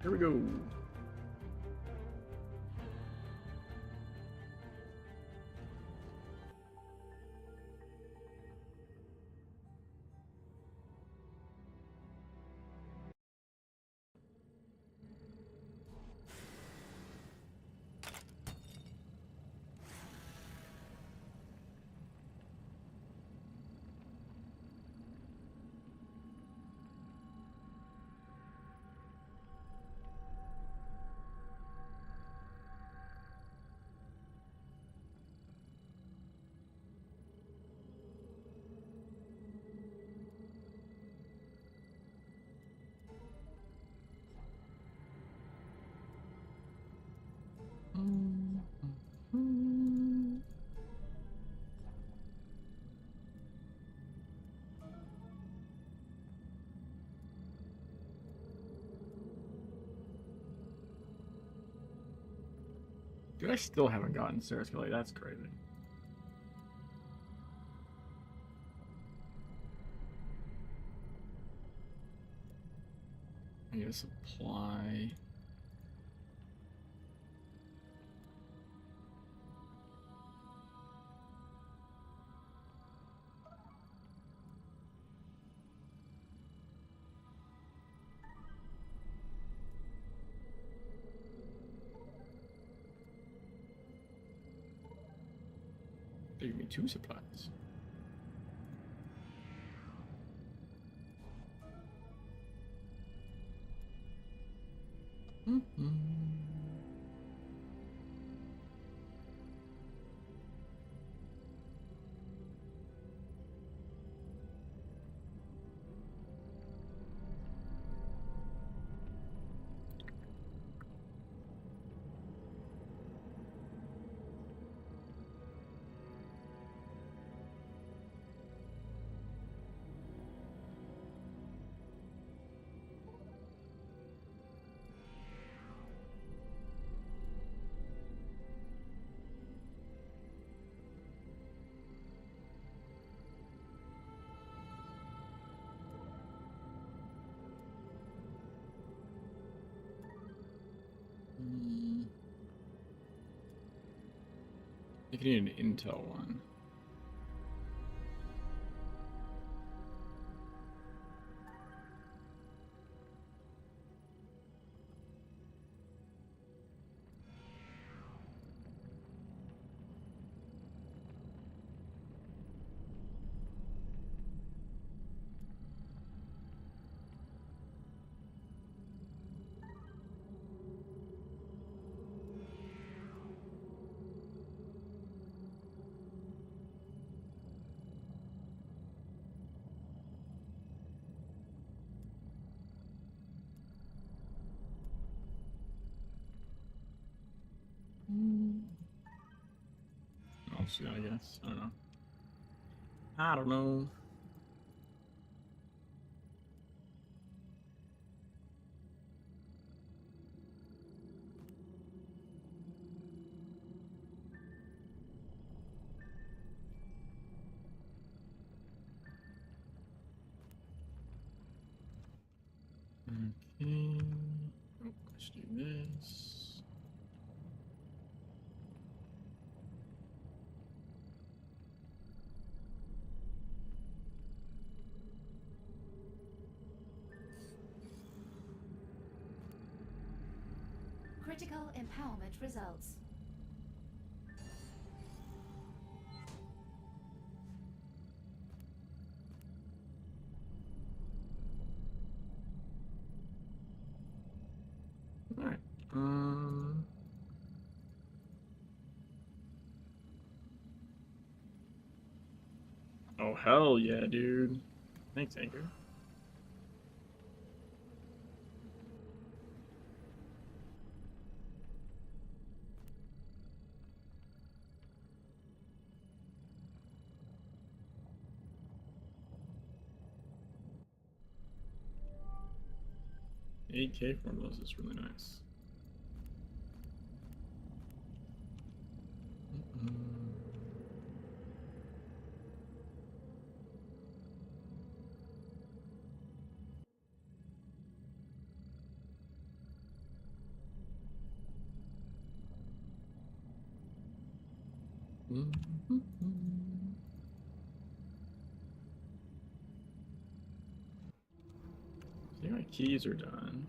Here we go. Dude, I still haven't gotten Sarah's Kelly. That's crazy. I need a supply. They give me 2 supplies. You can need an Intel one. I'll see, I guess. I don't know. I don't know. Okay. Oh, let's do this. Critical empowerment results. All right. Oh hell yeah, dude. Thanks, Anchor. AK formulas is really nice. See, my keys are done.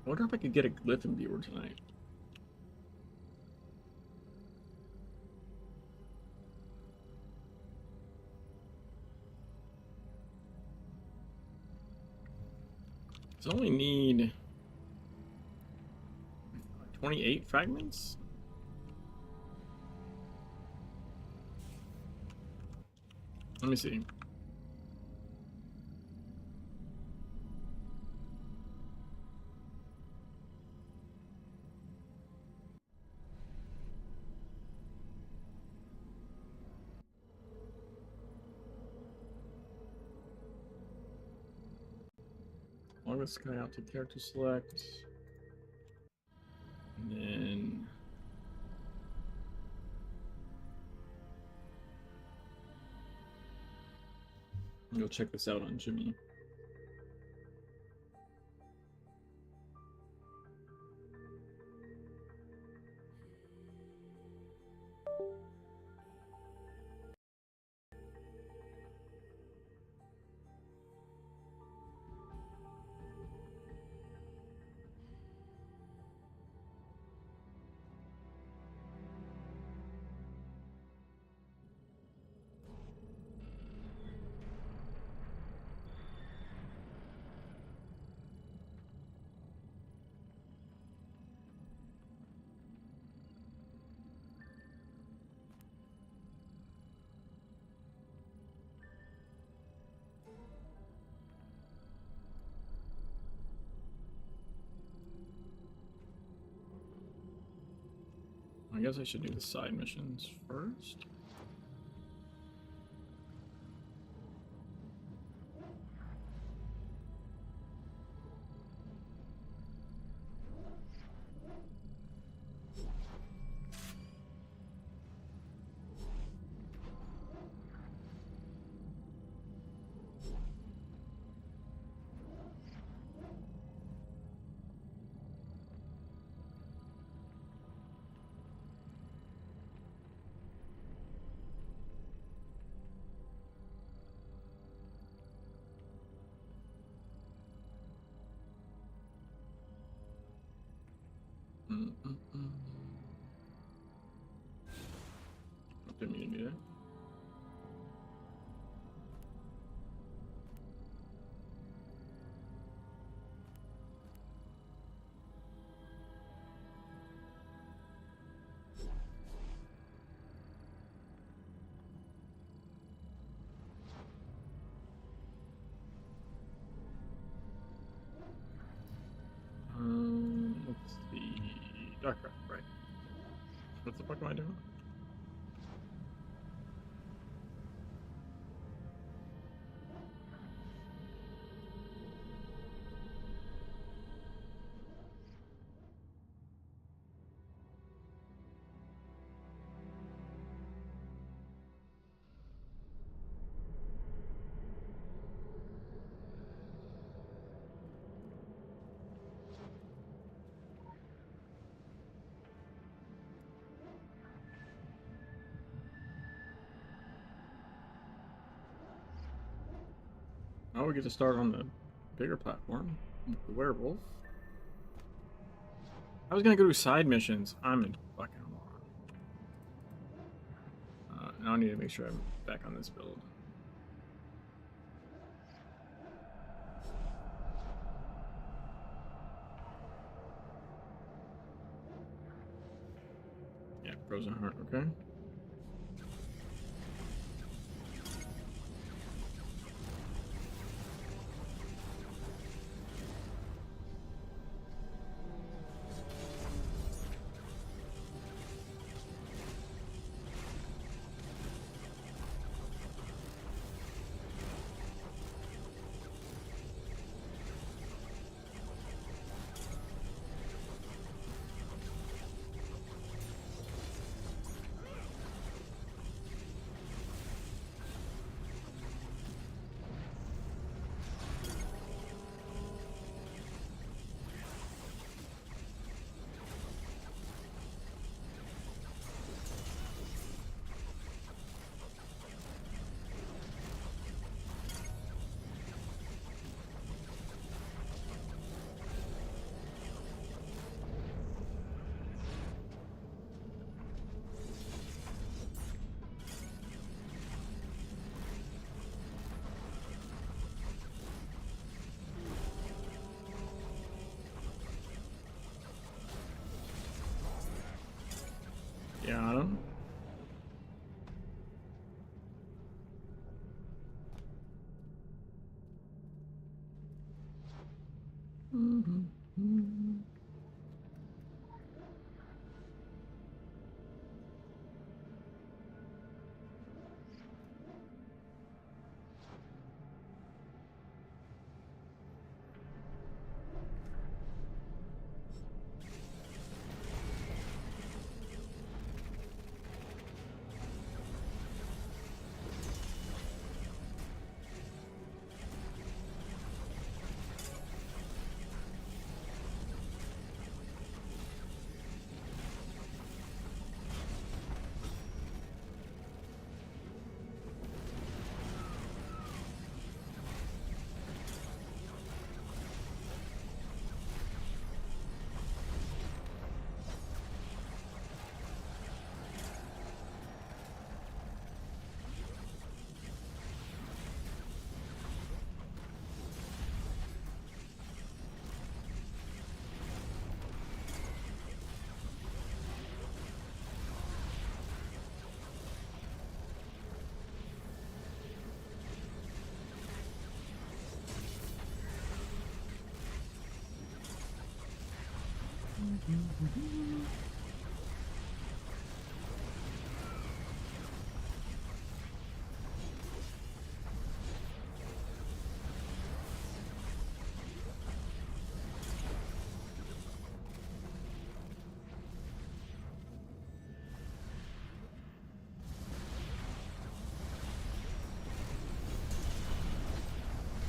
I wonder if I could get a Glyphon viewer tonight. I only need 28 fragments? Let me see. Log this guy out to character select. And then go check this out on Jimmy. I guess I should do the side missions first. Didn't mean to do that. Let's see. Dark right. What the fuck am I doing? Oh, we get to start on the bigger platform with the werewolf. I was gonna go do side missions. I'm a fucking moron. Now I need to make sure I'm back on this build. Yeah, frozen heart, okay.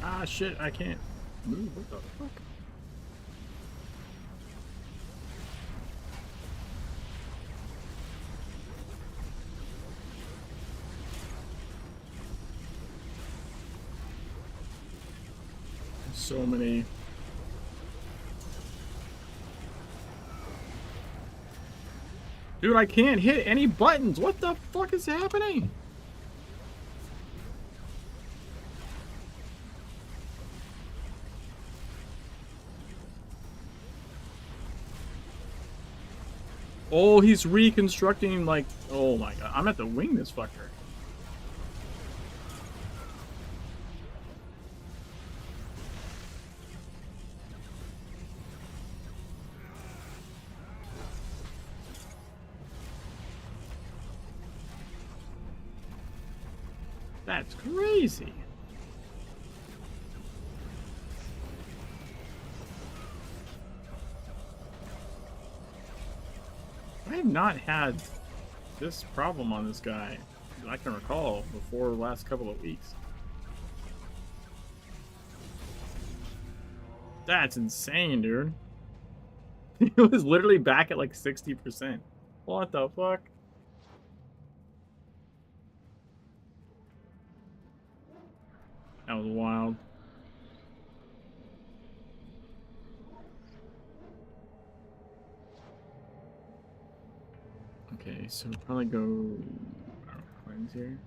Ah, shit, I can't move. What the fuck? So many. Dude, I can't hit any buttons. What the fuck is happening? Oh, he's reconstructing, like, oh my god. I'm at the wing this fucker. That's crazy. I have not had this problem on this guy that I can recall before the last couple of weeks. That's insane, dude. It was literally back at like 60%. What the fuck? That was wild. Okay, so probably go cleanse here.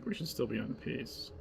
we should still be on pace.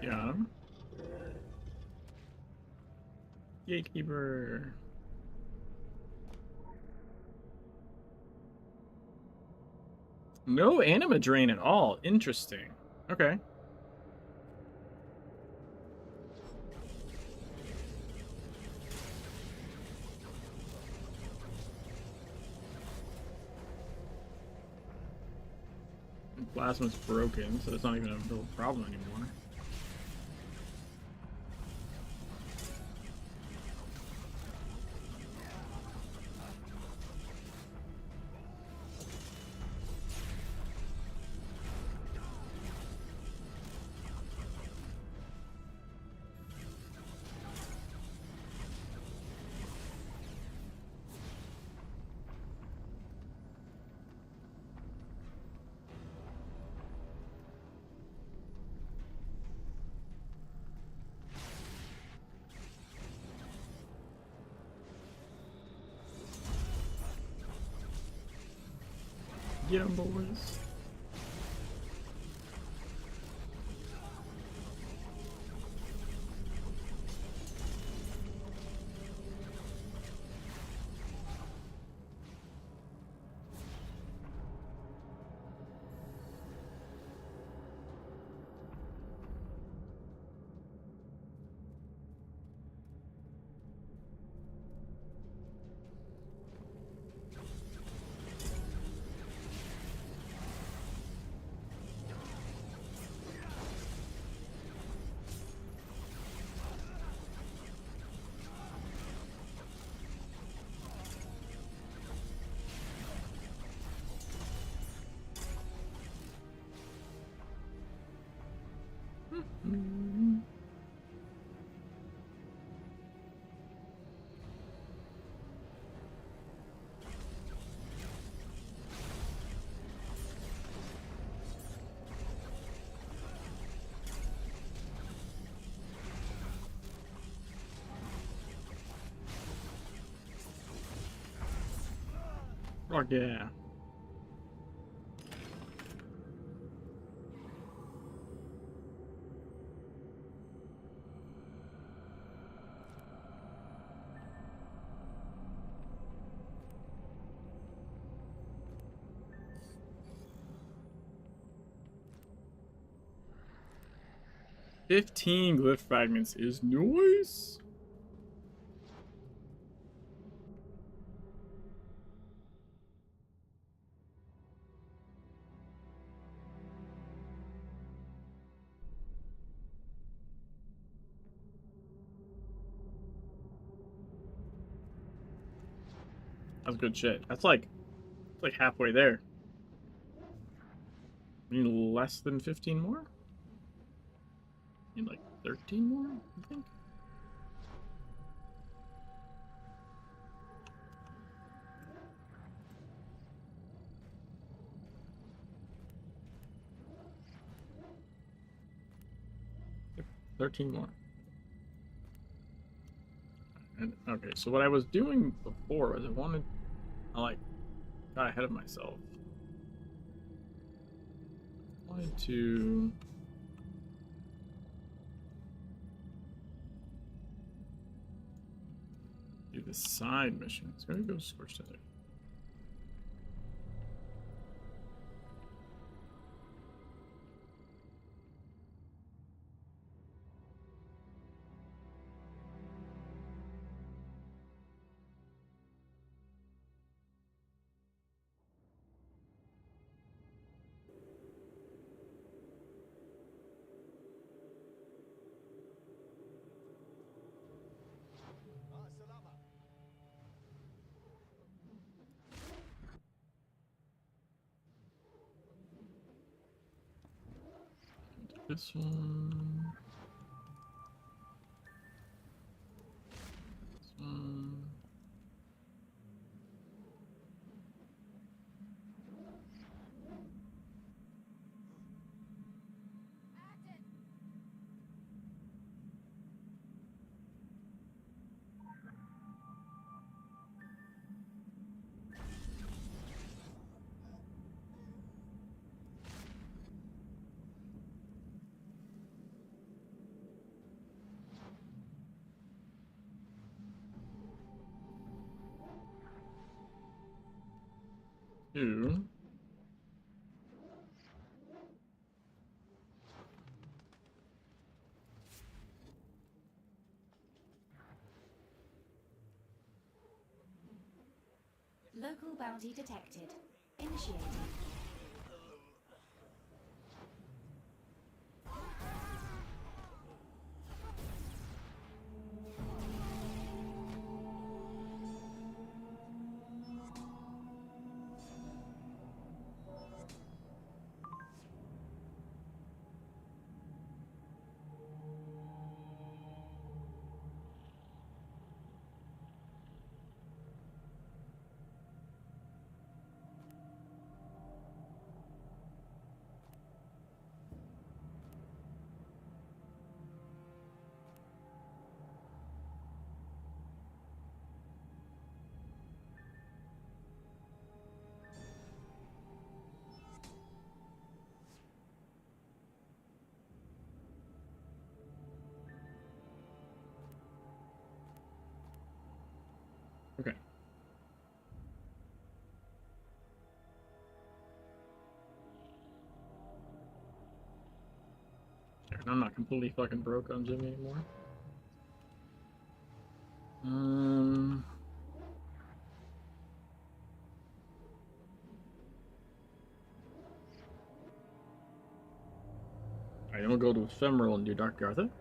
Got him. Gatekeeper. No anima drain at all. Interesting. Okay. Plasma's broken, so it's not even a real problem anymore. Get 'em, boys. Oh yeah. "15 glyph fragments is nice." That's good shit. That's like, it's like halfway there. We need less than 15 more? Need like 13 more, I think. Yep, 13 more. And okay, so what I was doing before was I like got ahead of myself. I wanted to do the side mission. It's gonna go Scorched Desert. This one. This one. Two. Local bounty detected. Initiating. Okay. Sure, I'm not completely fucking broke on Jimmy anymore. Alright, then we'll go to Ephemeral and do Dark Gartha.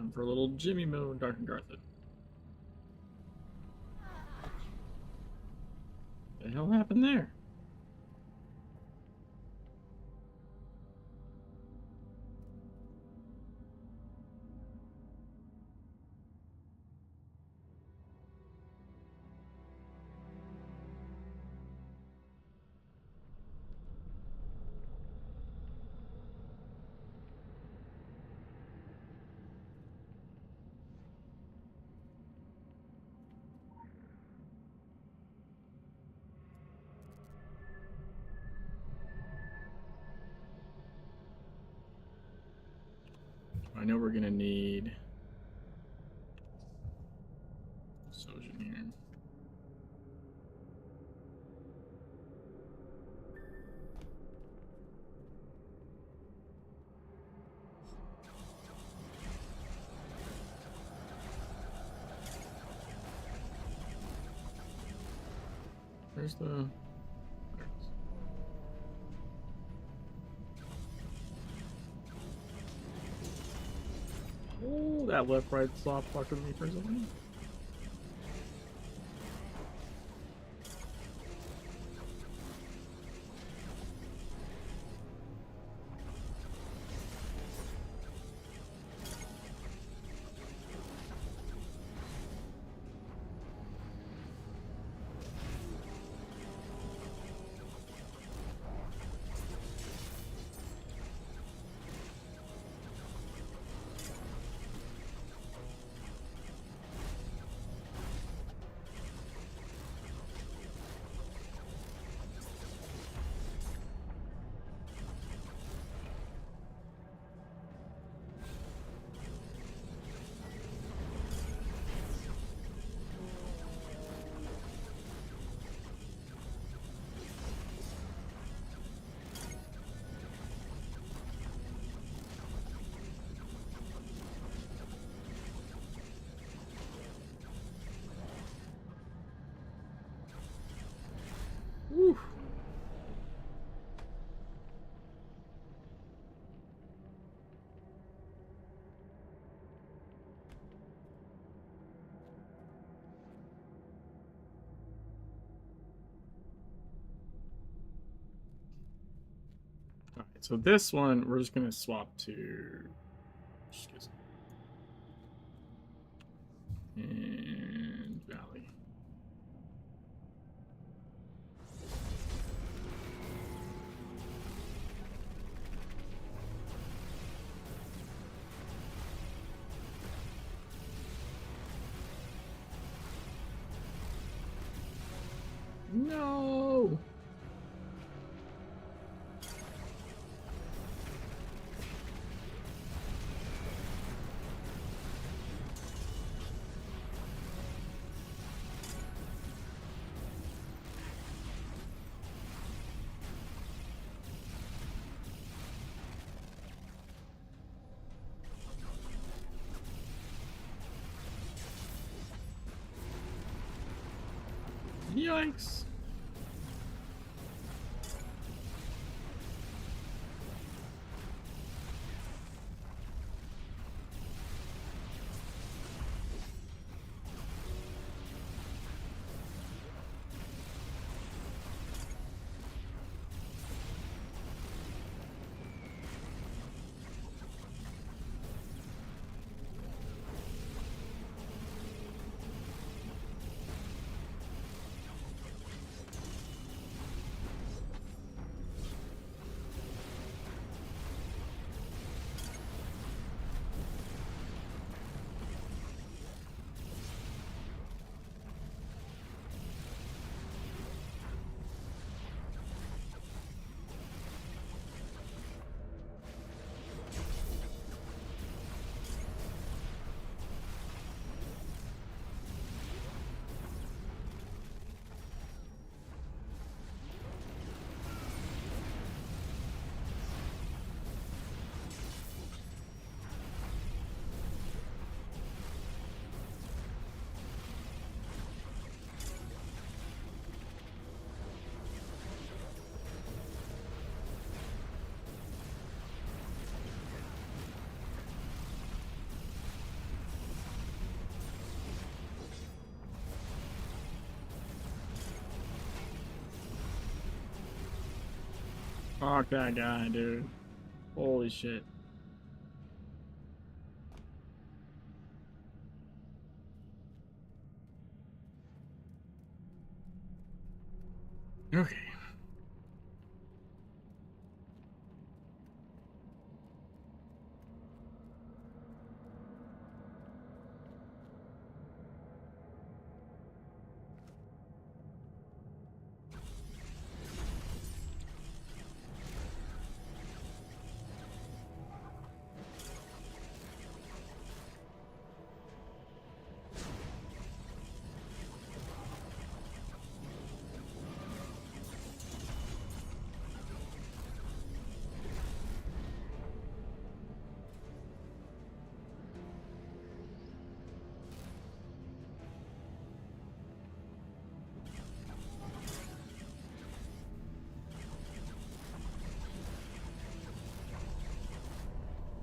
Time for a little Jimmy mode, Dark and Garthit. What the hell happened there? I know we're gonna need Sojin here. Where's the... There it is. Oh, that left-right swap fucked with me for a second. Woo. Alright, so this one we're just gonna swap to and Valley. No. Yikes. Fuck that guy, dude. Holy shit. Okay.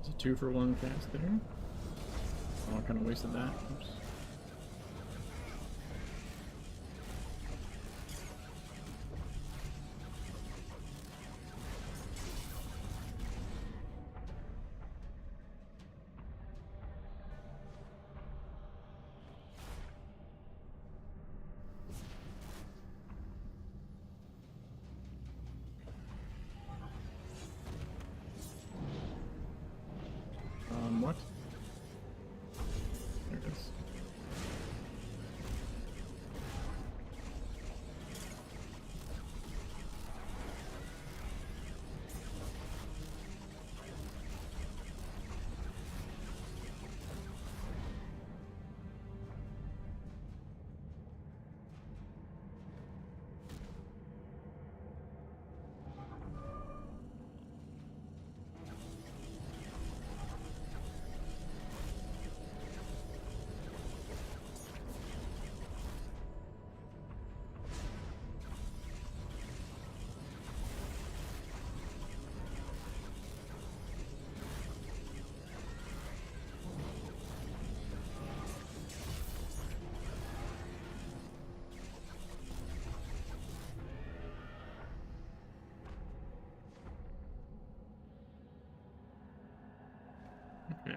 Is it 2-for-1 cast there? Oh, I kind of wasted that. Oops. What? There it is. Okay.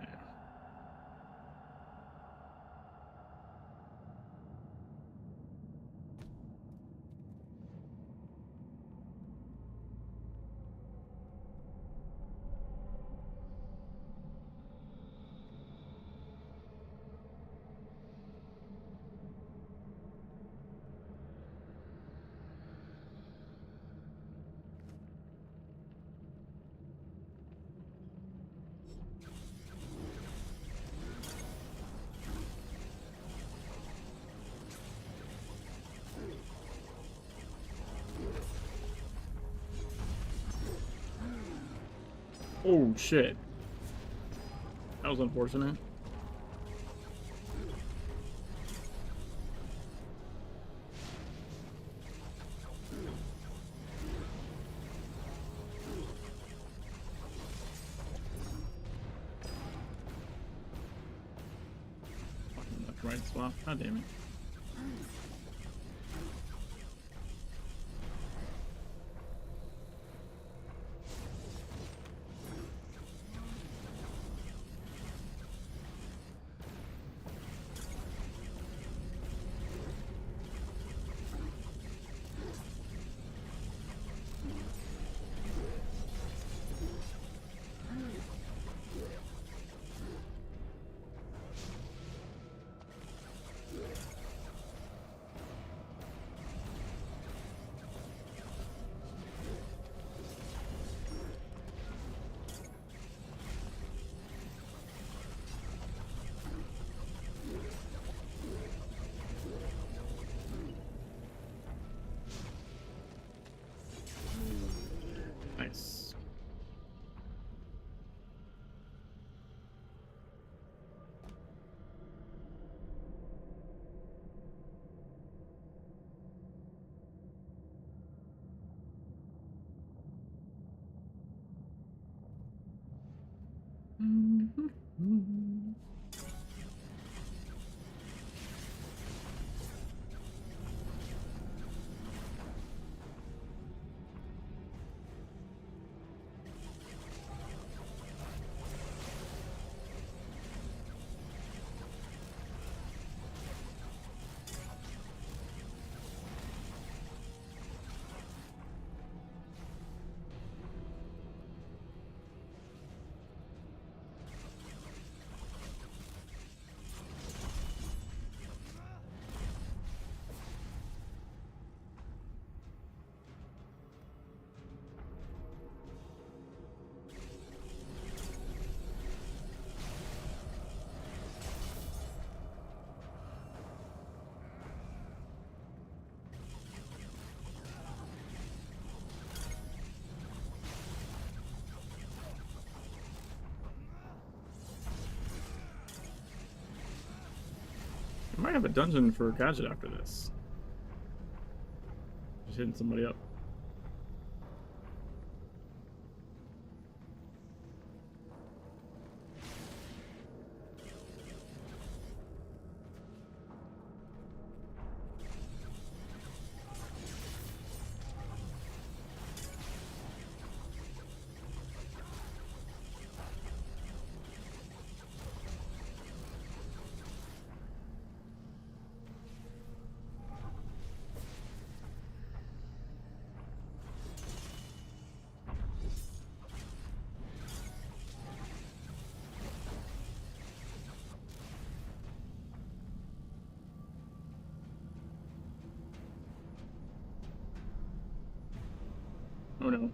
Oh shit. That was unfortunate. Fucking left right swap. God damn it. Nice. might have a dungeon for Gadget after this. Just hitting somebody up. Oh no.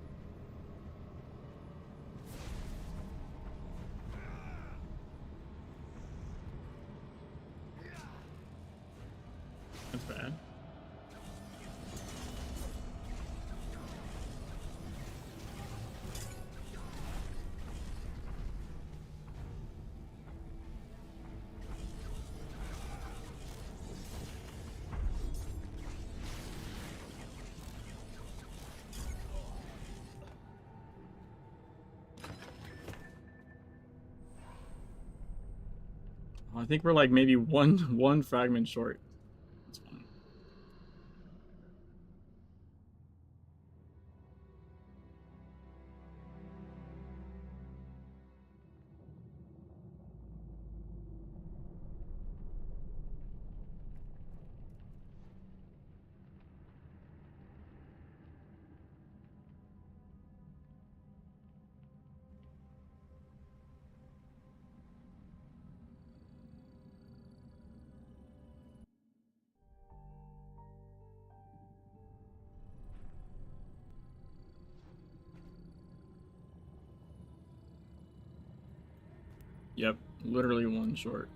That's bad. I think we're like maybe one fragment short. That's fine. Yep, literally one short.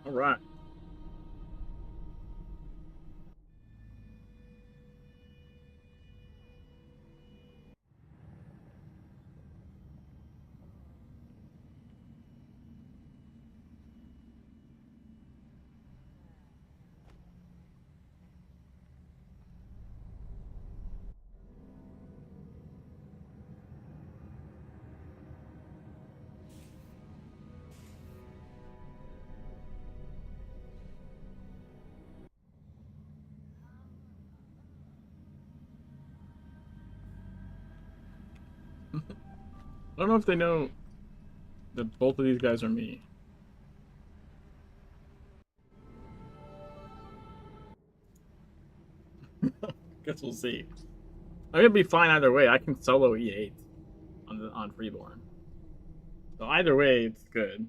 All right. I don't know if they know that both of these guys are me. Guess we'll see. I'm gonna be fine either way. I can solo E8 on Freeborn. So either way, it's good.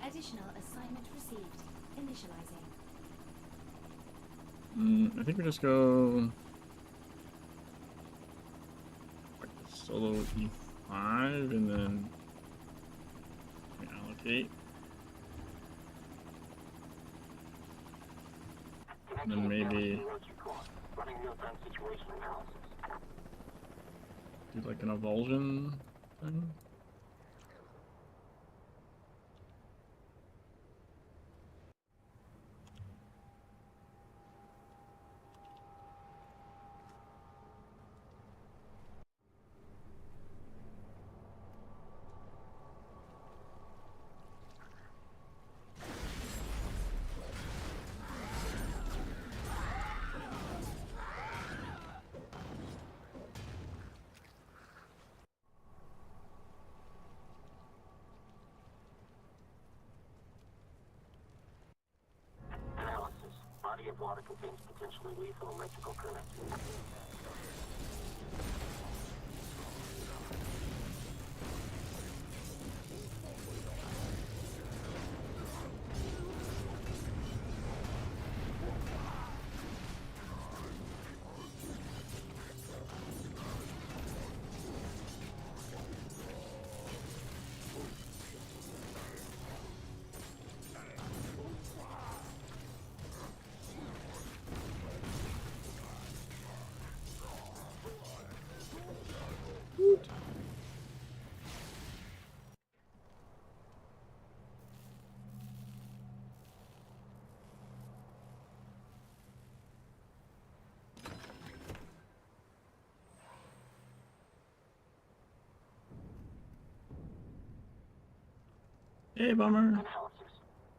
Additional assignment received. Initializing. I think we just go like solo E5 and then we allocate. And then maybe do like an avulsion thing. Body of water contains potentially lethal electrical current. Hey, bummer. Analysis.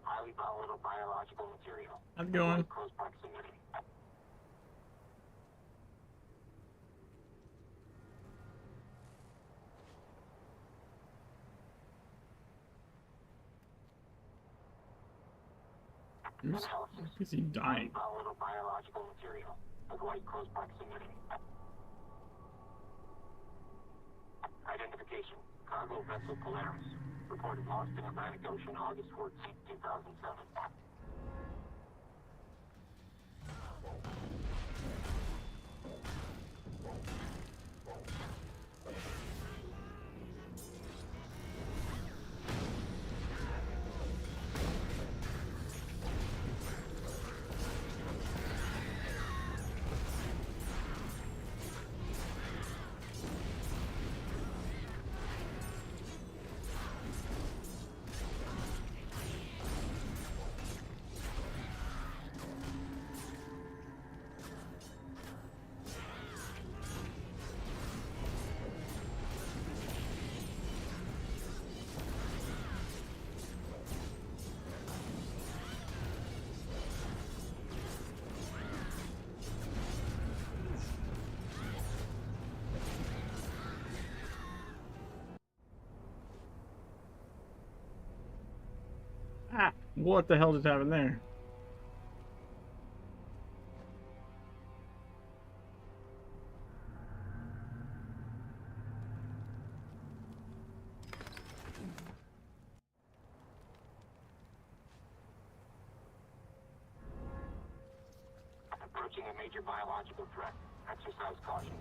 Highly volatile biological material. How's it going? Close proximity. Who's he dying? Volatile biological material. Avoid close proximity. Identification. Cargo vessel Polaris. Reported lost in Atlantic Ocean August 14, 2007. Ah, what the hell just happened there? Approaching a major biological threat. Exercise caution.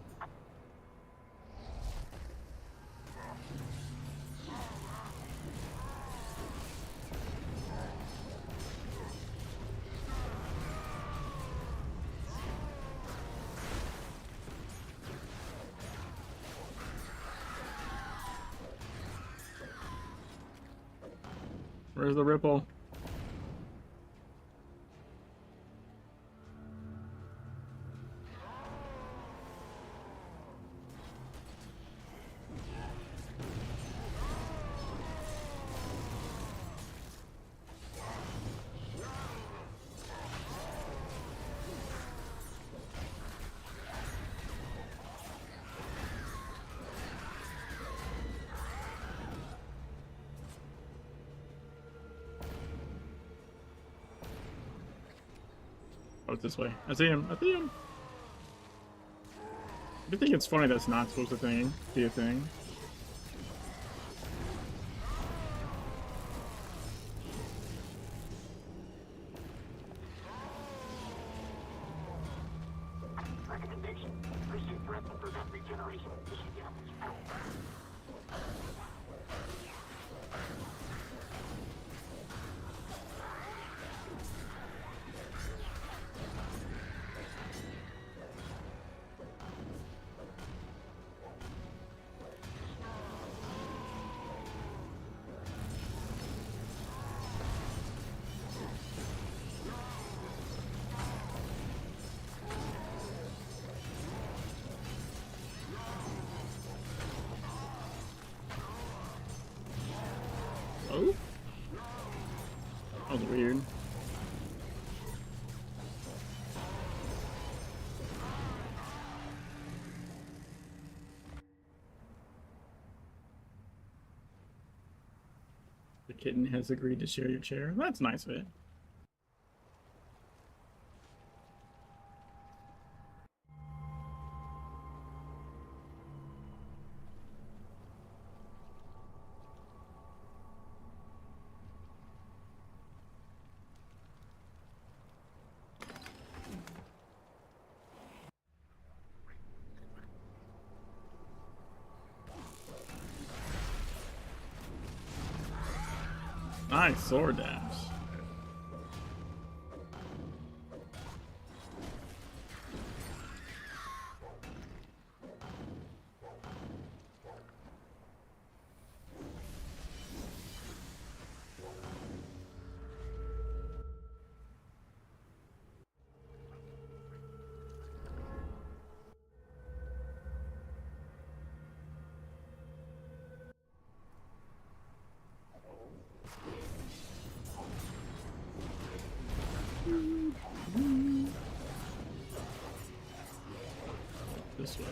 Where's the ripple? Oh, it's this way. I see him. I see him. I think it's funny that's not supposed to be a thing. Recommendation. Pursue threats and prevent regeneration of tissue damage. Oh? That was weird. The kitten has agreed to share your chair. That's nice of it. Nice sword dash. This way.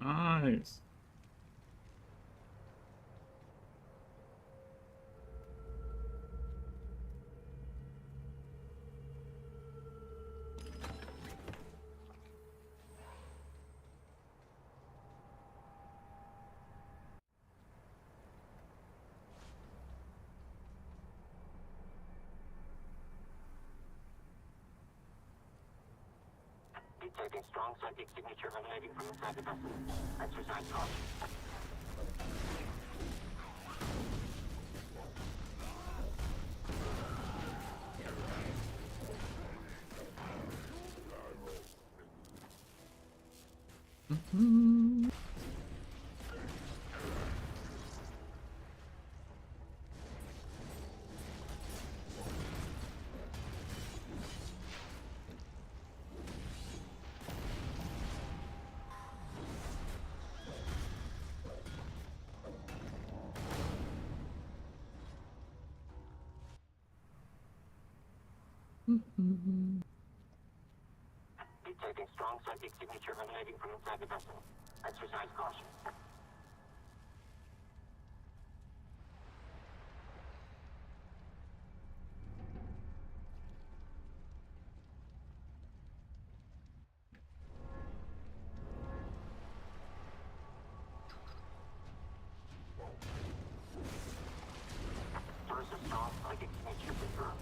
Nice. Detecting strong psychic signature emanating from inside the vessel. Exercise caution. Detecting strong psychic signature emanating from inside the vessel. Exercise caution. Source of strong psychic signature confirmed.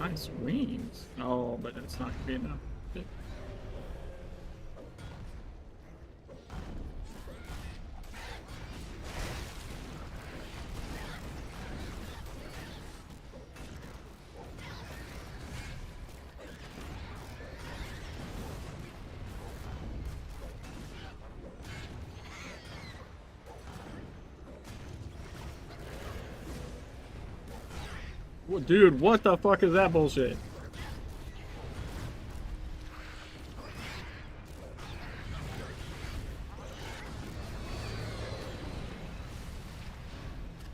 Nice wings. Oh, but it's not gonna be enough. Dude, what the fuck is that bullshit?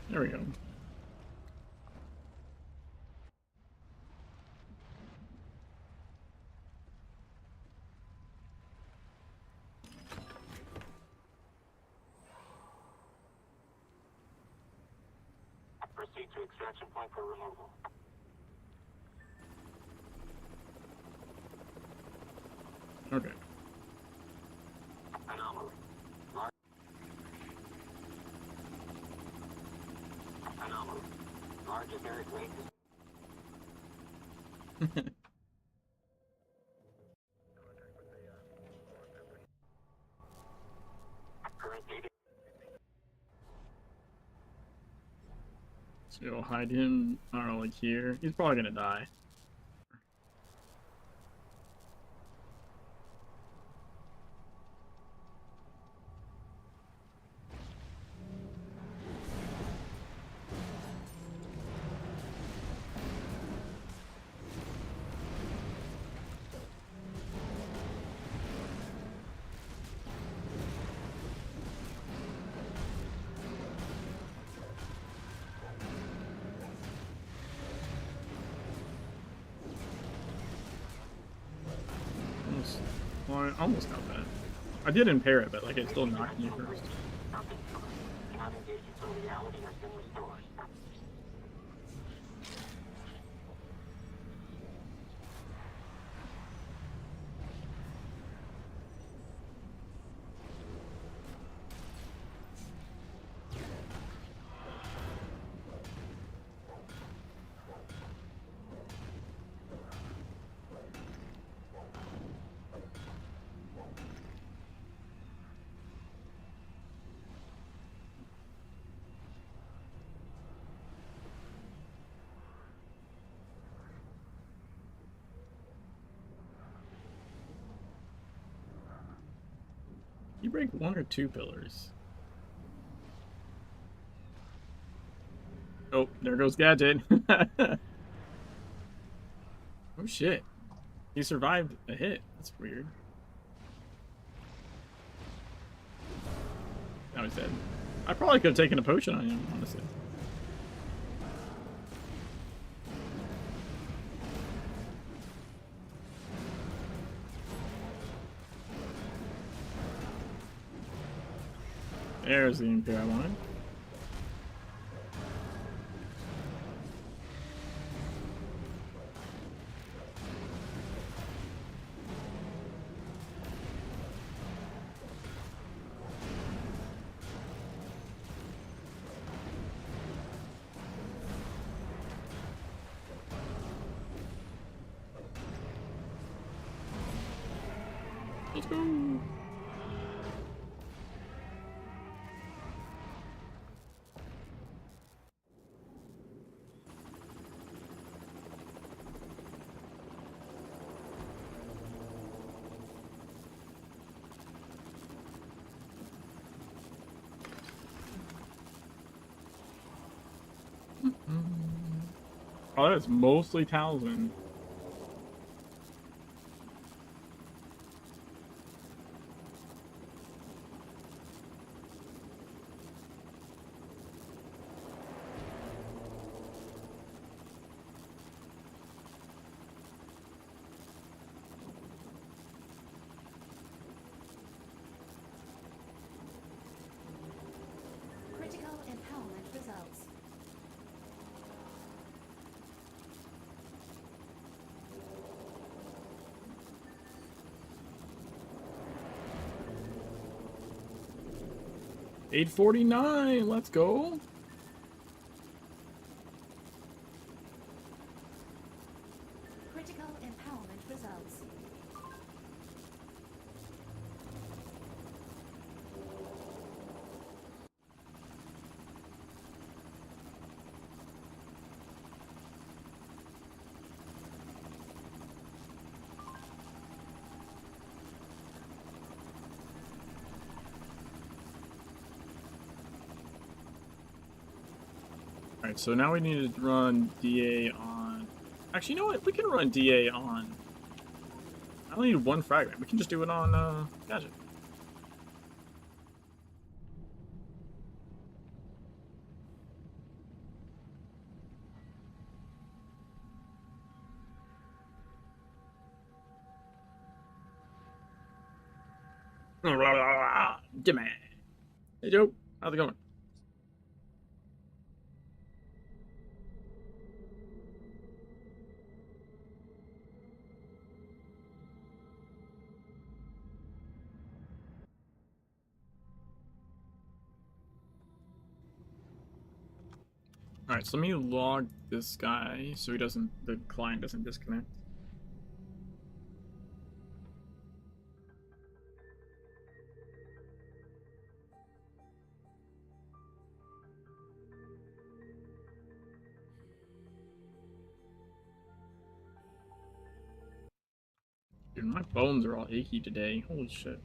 There we go. Proceed to extraction point for removal. Okay. Anomaly. Anomaly. Large etheric rate. Current data. So hide him, I don't know, like here. He's probably gonna die. Well, I almost got that. I did impair it, but like it still knocked me first. Cannot engage until reality has been restored. You break 1 or 2 pillars. Oh, there goes Gadget. Oh shit. He survived a hit. That's weird. Now he's dead. I probably could have taken a potion on him, honestly. There's the MP I wanted. Let's go. Oh, that's mostly Talisman. Critical empowerment results. $849. Let's go. Critical empowerment results. Alright, so now we need to run DA on... Actually, you know what? We can run DA on... I only need one fragment. We can just do it on Gadget. Jimmy. Hey Joe, how's it going? Alright, so let me log this guy so the client doesn't disconnect. Dude, my bones are all achy today. Holy shit.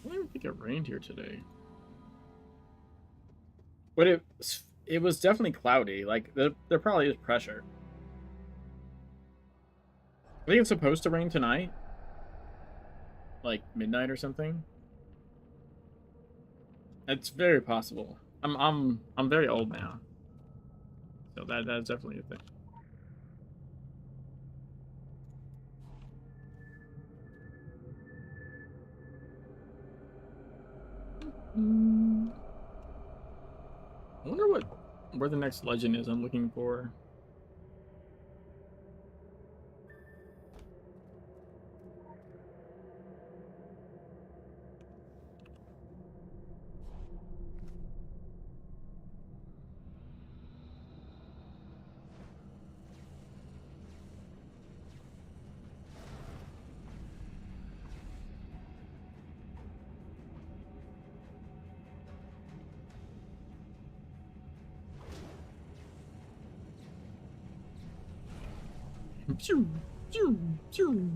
I don't even think it rained here today. But it was definitely cloudy. Like, there probably is pressure. I think it's supposed to rain tonight. Like, midnight or something. It's very possible. I'm very old now. So that's definitely a thing. I wonder where the next legend is I'm looking for. Pew, pew, pew.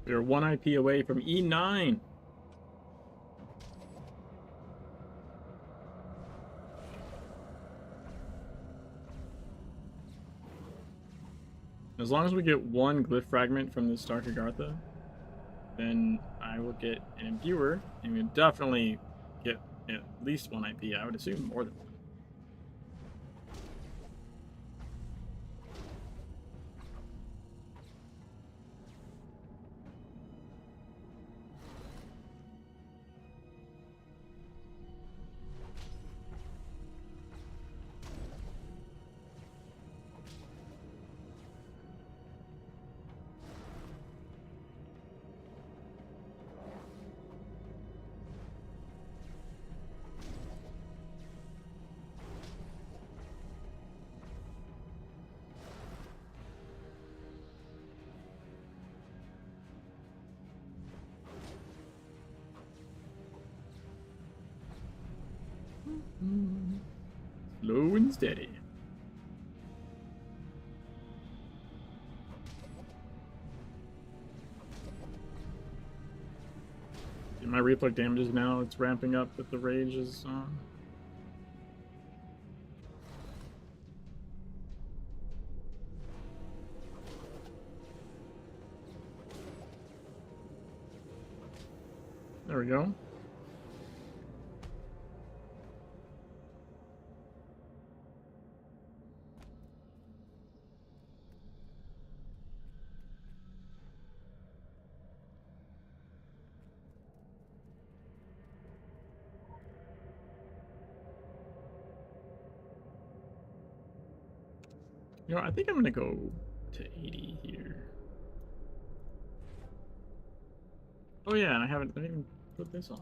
We are 1 IP away from E9. As long as we get one glyph fragment from the Stark Agartha, then I will get an imbuer, and we'll definitely get at least 1 IP. I would assume more than one. Slow and steady. My reflect damage is now, it's ramping up with the rage is on. There we go. You know, I think I'm gonna go to 80 here. Oh yeah, and I didn't even put this on.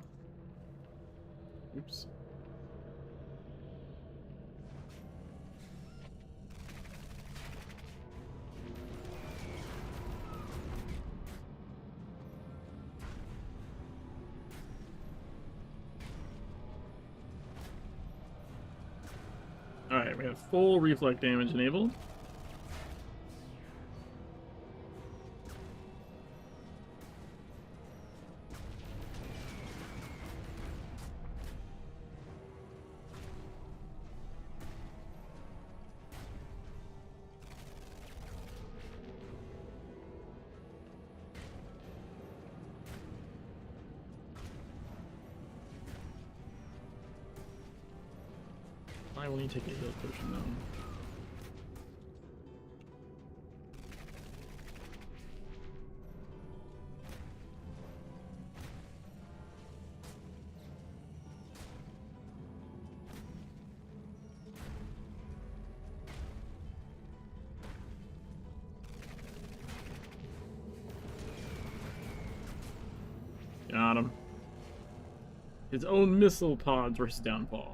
Oops. Alright, we have full reflect damage enabled. I will need to take a heal potion though. Got him. His own missile pods versus downfall.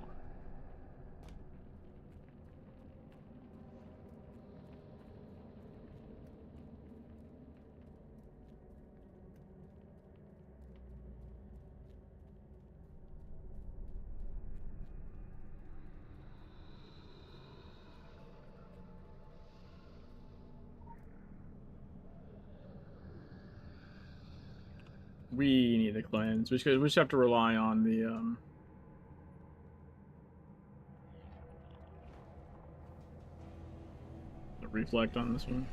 We need the cleanse. We just have to rely on the reflect on this one.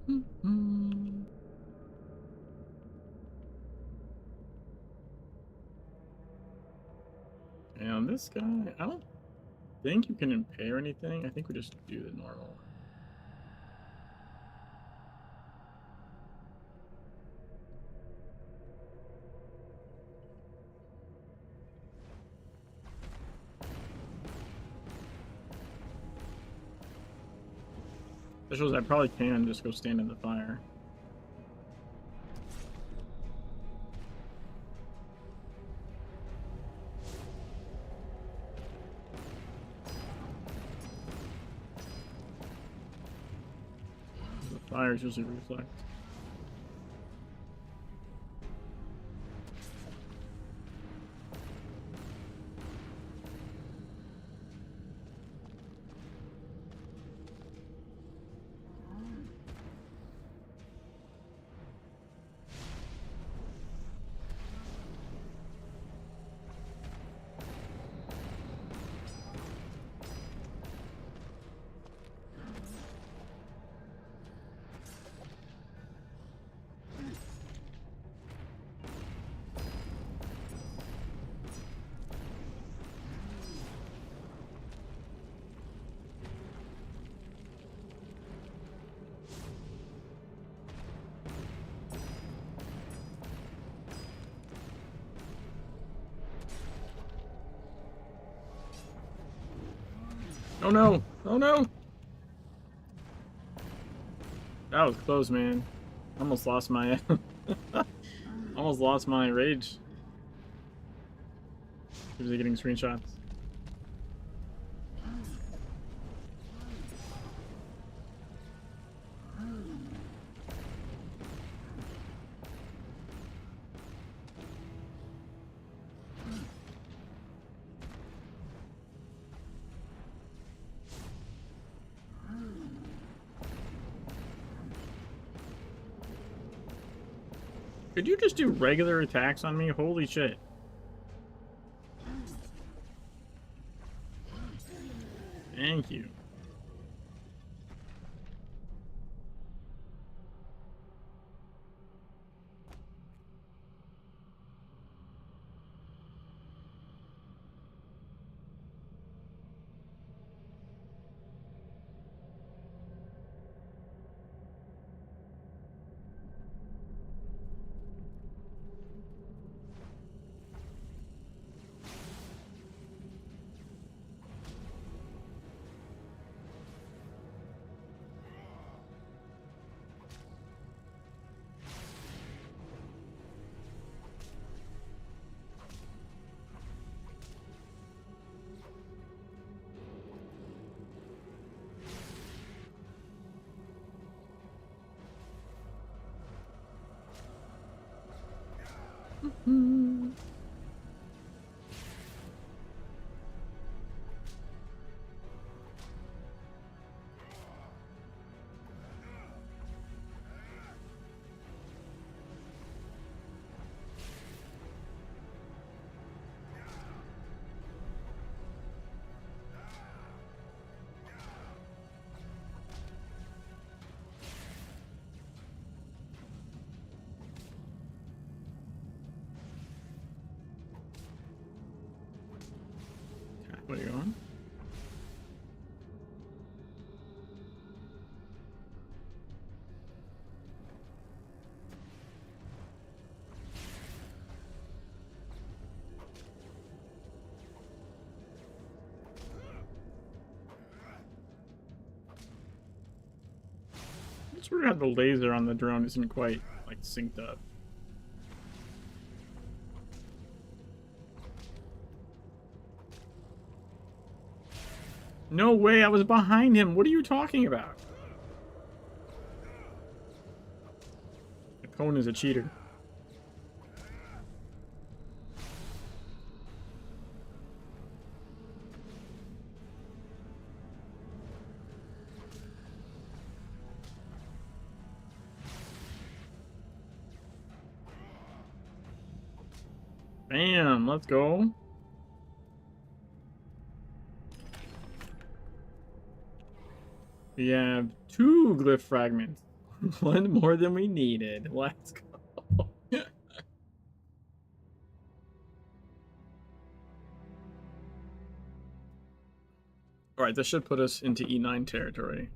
Mm-hmm. And this guy, I don't think you can impair anything. I think we just do the normal. That shows I probably can just go stand in the fire. The fires usually reflect. Oh no! Oh no! That was close, man. Almost lost my almost lost my rage. Usually getting screenshots. Could you just do regular attacks on me? Holy shit. Thank you. What are you on? It's weird how the laser on the drone isn't quite like synced up. No way, I was behind him. What are you talking about? The cone is a cheater. Bam, let's go. We have 2 glyph fragments. One more than we needed. Let's go. Alright, this should put us into E9 territory.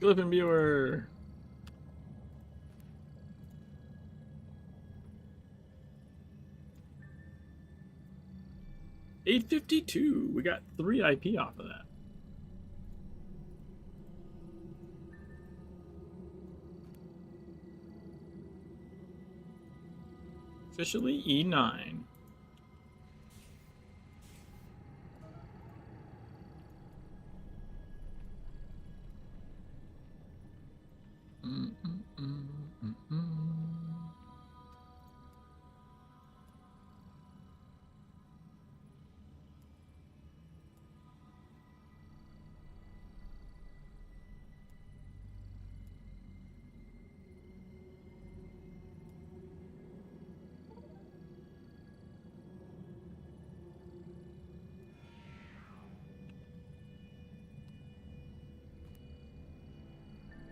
Glyphon viewer. $852. We got 3 IP off of that. Officially E9.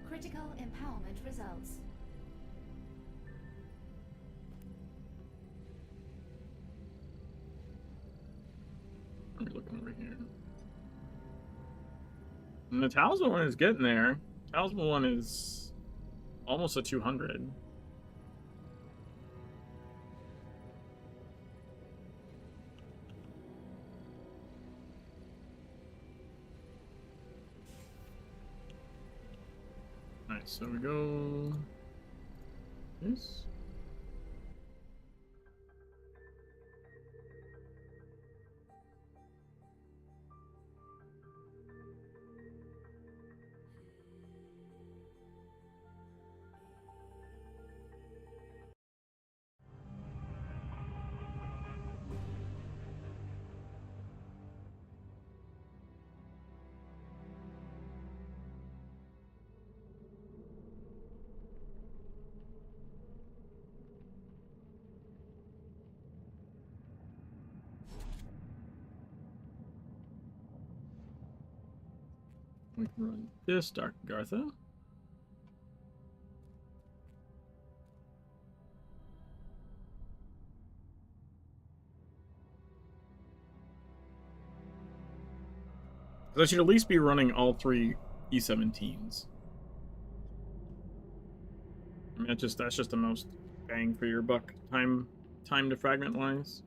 Critical empowerment results. I'm looking over here. And the Talisman one is getting there. Talisman one is almost a 200. Alright, so we go this. We can run this Dark Gartha. I should at least be running all 3 E17s. I mean, that's just the most bang for your buck time to fragment wise.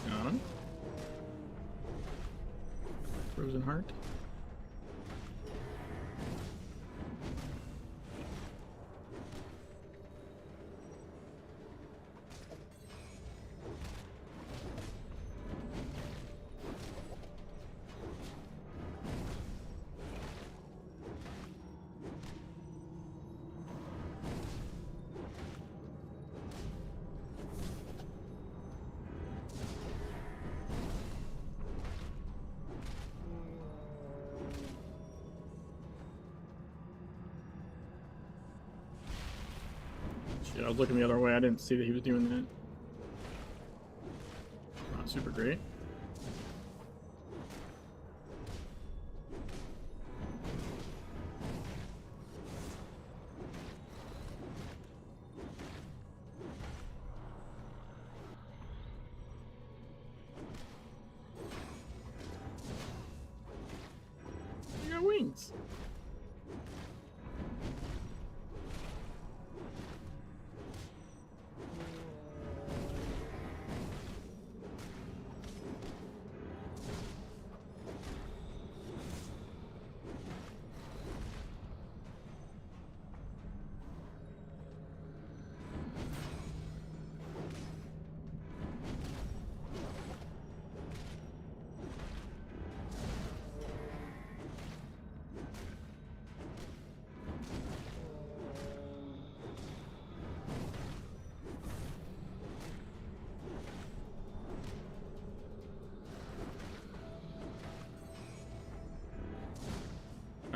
Got him. Frozen Heart. Yeah, I was looking the other way. I didn't see that he was doing that. Not super great. You got wings.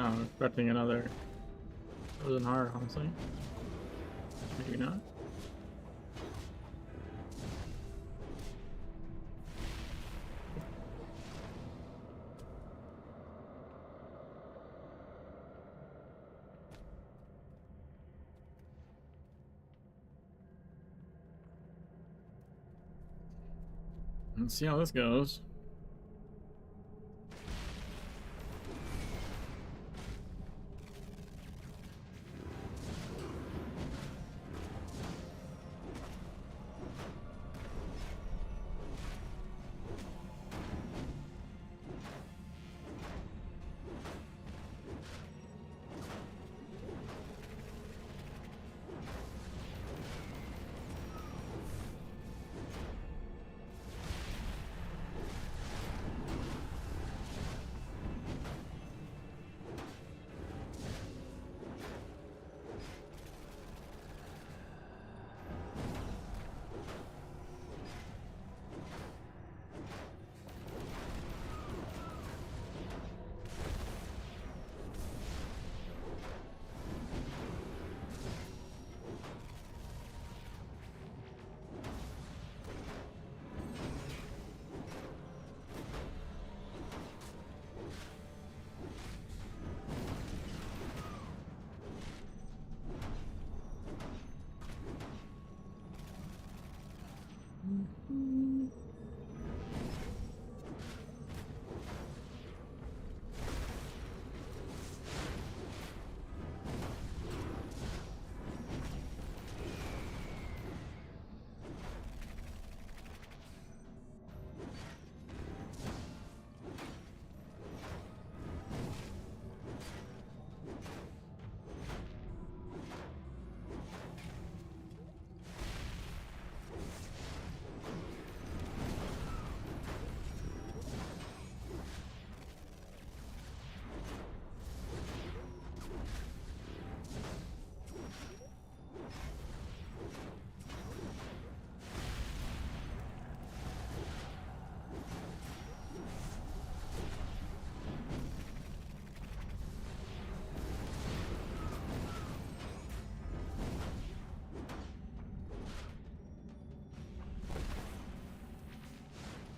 I'm expecting another Frozen Heart, honestly. Maybe not. Let's see how this goes.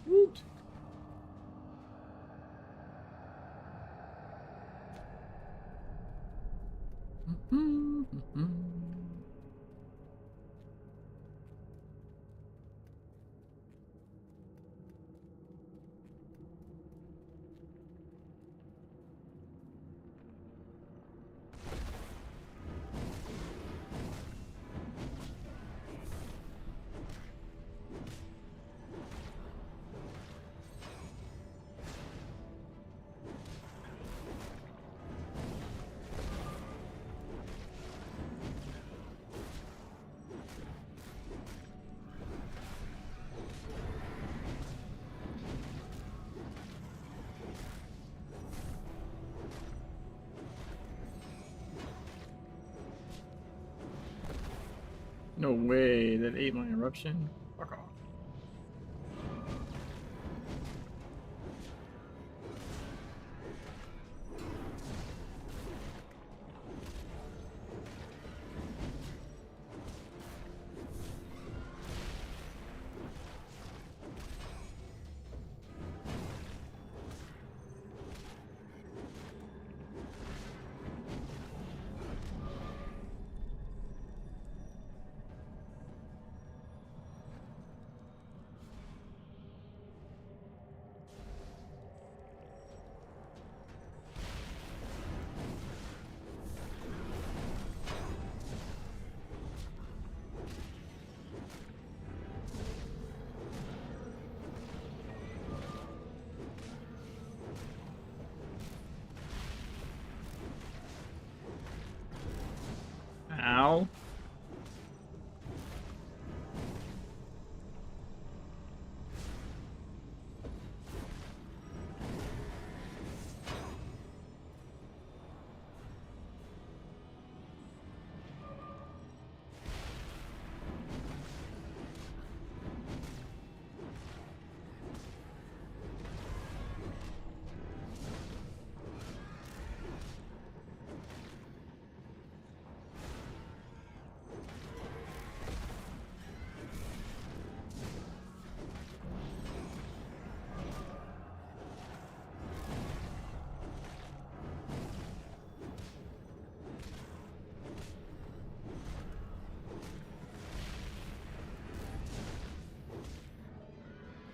Woot! No way, that ate my eruption. Fuck off.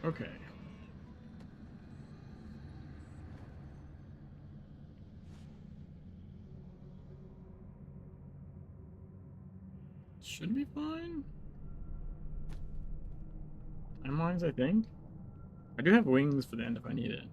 Okay. Should be fine. Timelines, I think. I do have wings for the end if I need it.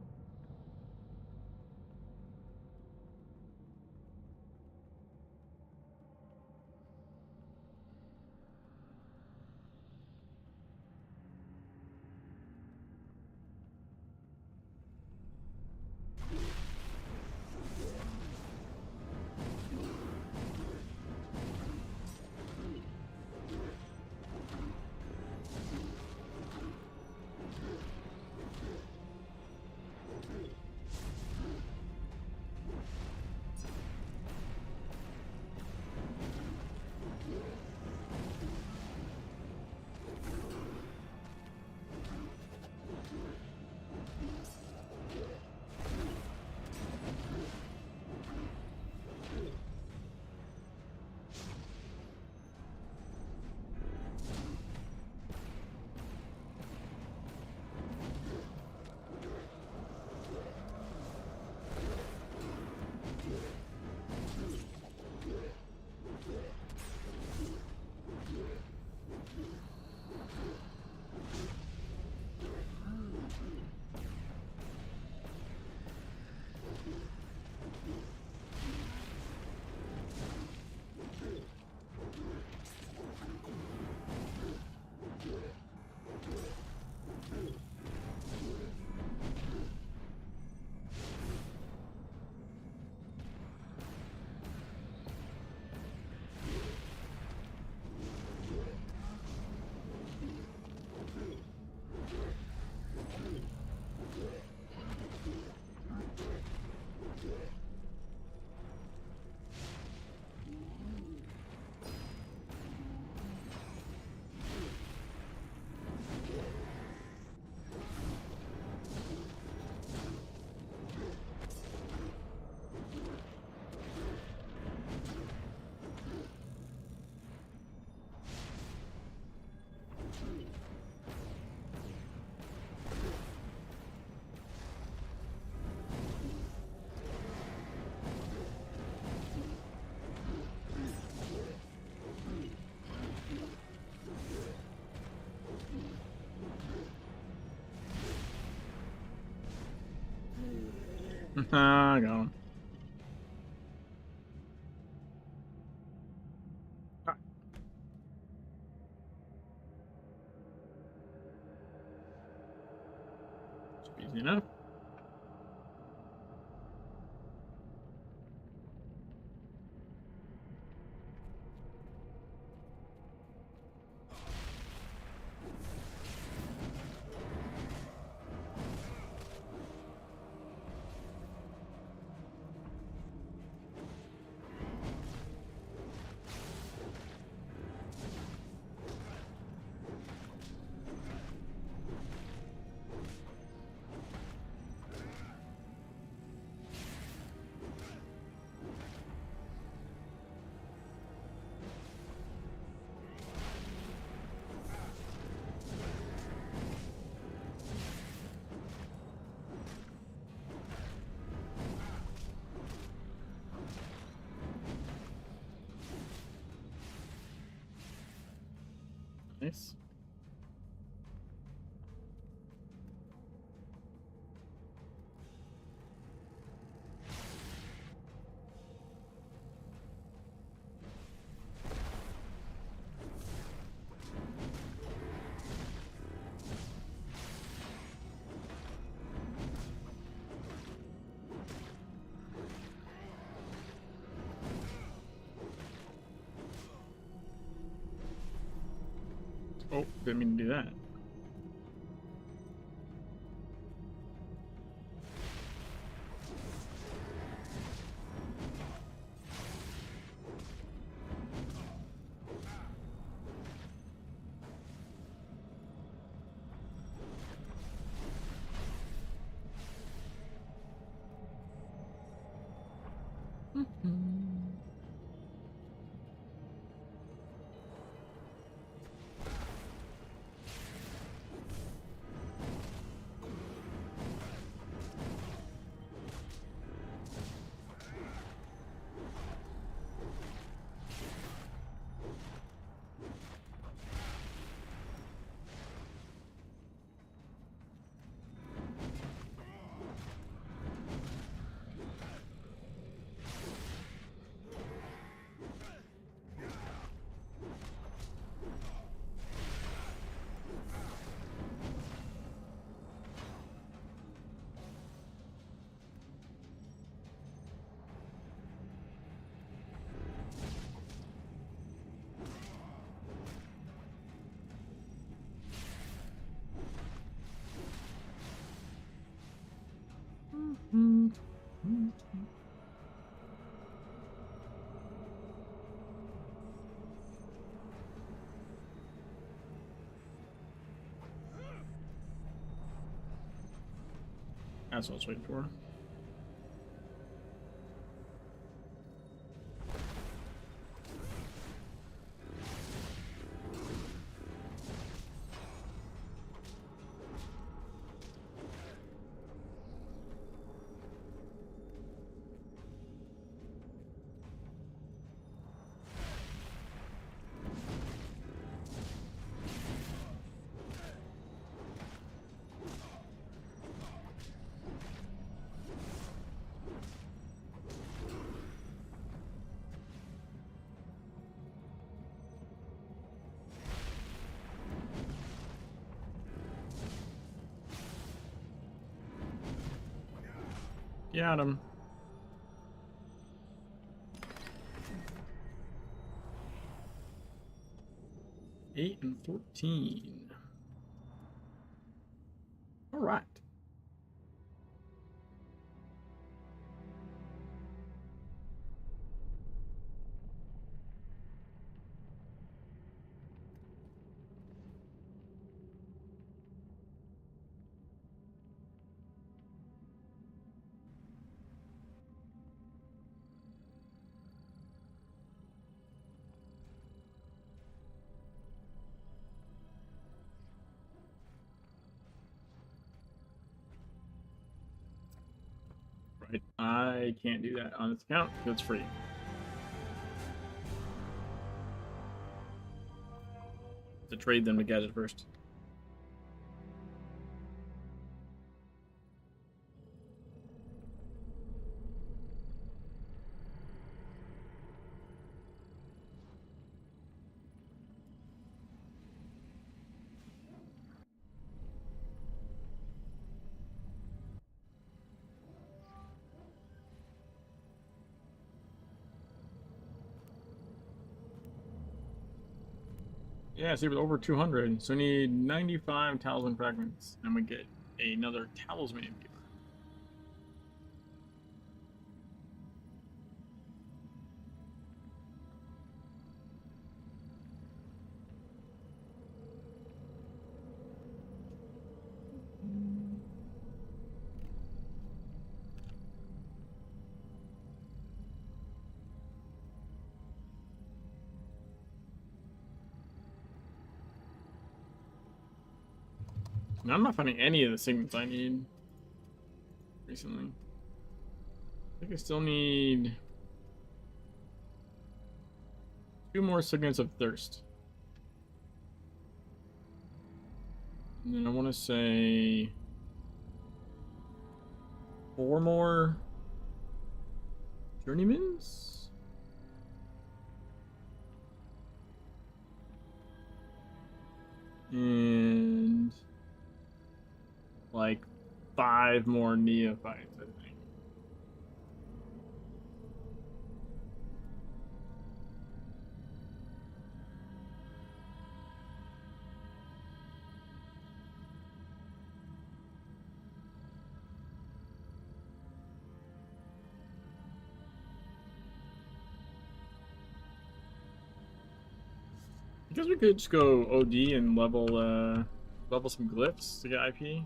I got him. Ah, should be easy enough. Nice. Oh, didn't mean to do that. That's what I was waiting for. Got him. 8 and 14. All right. Right. I can't do that on this account because it's free. To trade them to gadget first. Yeah, see, with over 200, so we need 95 talisman fragments, and we get another talisman imbuer. Now, I'm not finding any of the signets I need recently. I think I still need 2 more signets of thirst. And then I want to say 4 more journeymans? And like 5 more neophytes, I think. I guess we could just go OD and level some glyphs to get IP.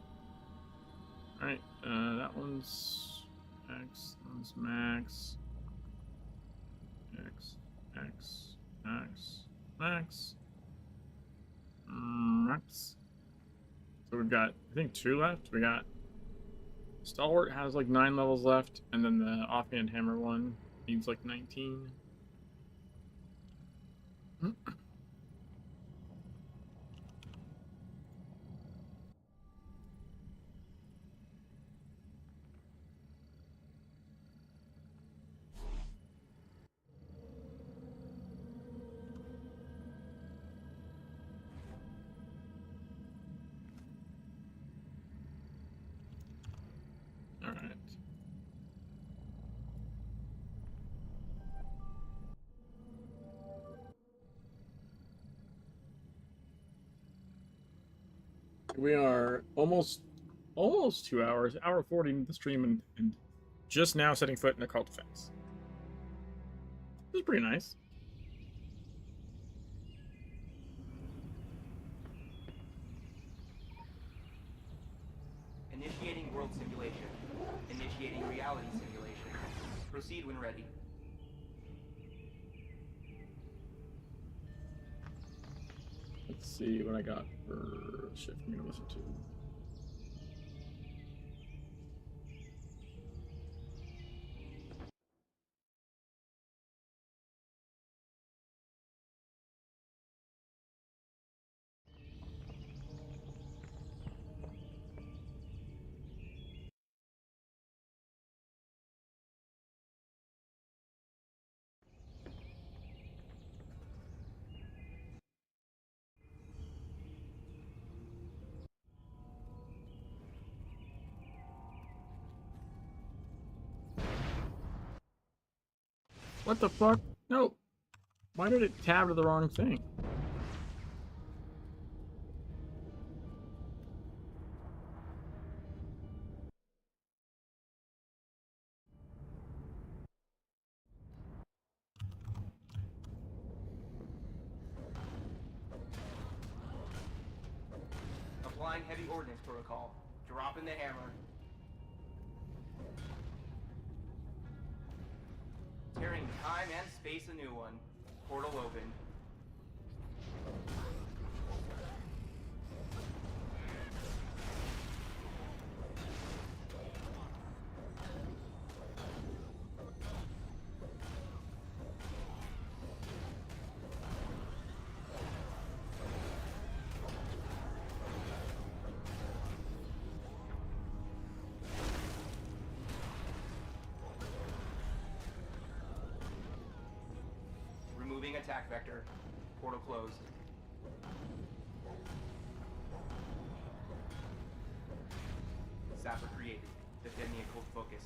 Alright, that one's X, that one's max. X, X, X, max. Max. So we've got, I think, 2 left. We got Stalwart has like 9 levels left, and then the offhand hammer one needs like 19. Alright. We are almost 2 hours, hour 40 into the stream, and just now setting foot in the cult defense. This is pretty nice. Initiating world simulation. Initiating reality simulation. Proceed when ready. Let's see what I got for shit for me to listen to. What the fuck? No. Why did it tab to the wrong thing? Applying heavy ordnance protocol. Dropping the hammer. Tearing time and space a new one. Portal open. Removing attack vector. Portal closed. Sapper created. Defend the occult focus.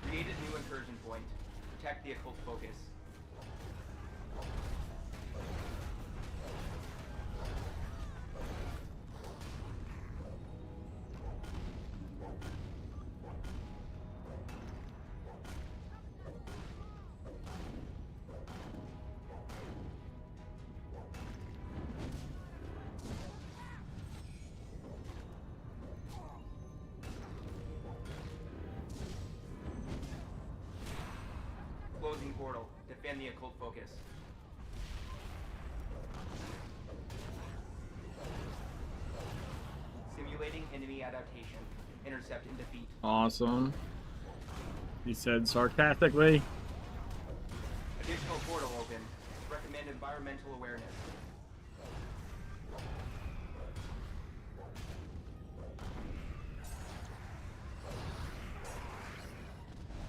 Created new incursion point. Protect the occult focus. Closing portal. Defend the occult focus. Simulating enemy adaptation. Intercept and defeat. Awesome. He said sarcastically. Additional portal open. Recommend environmental awareness.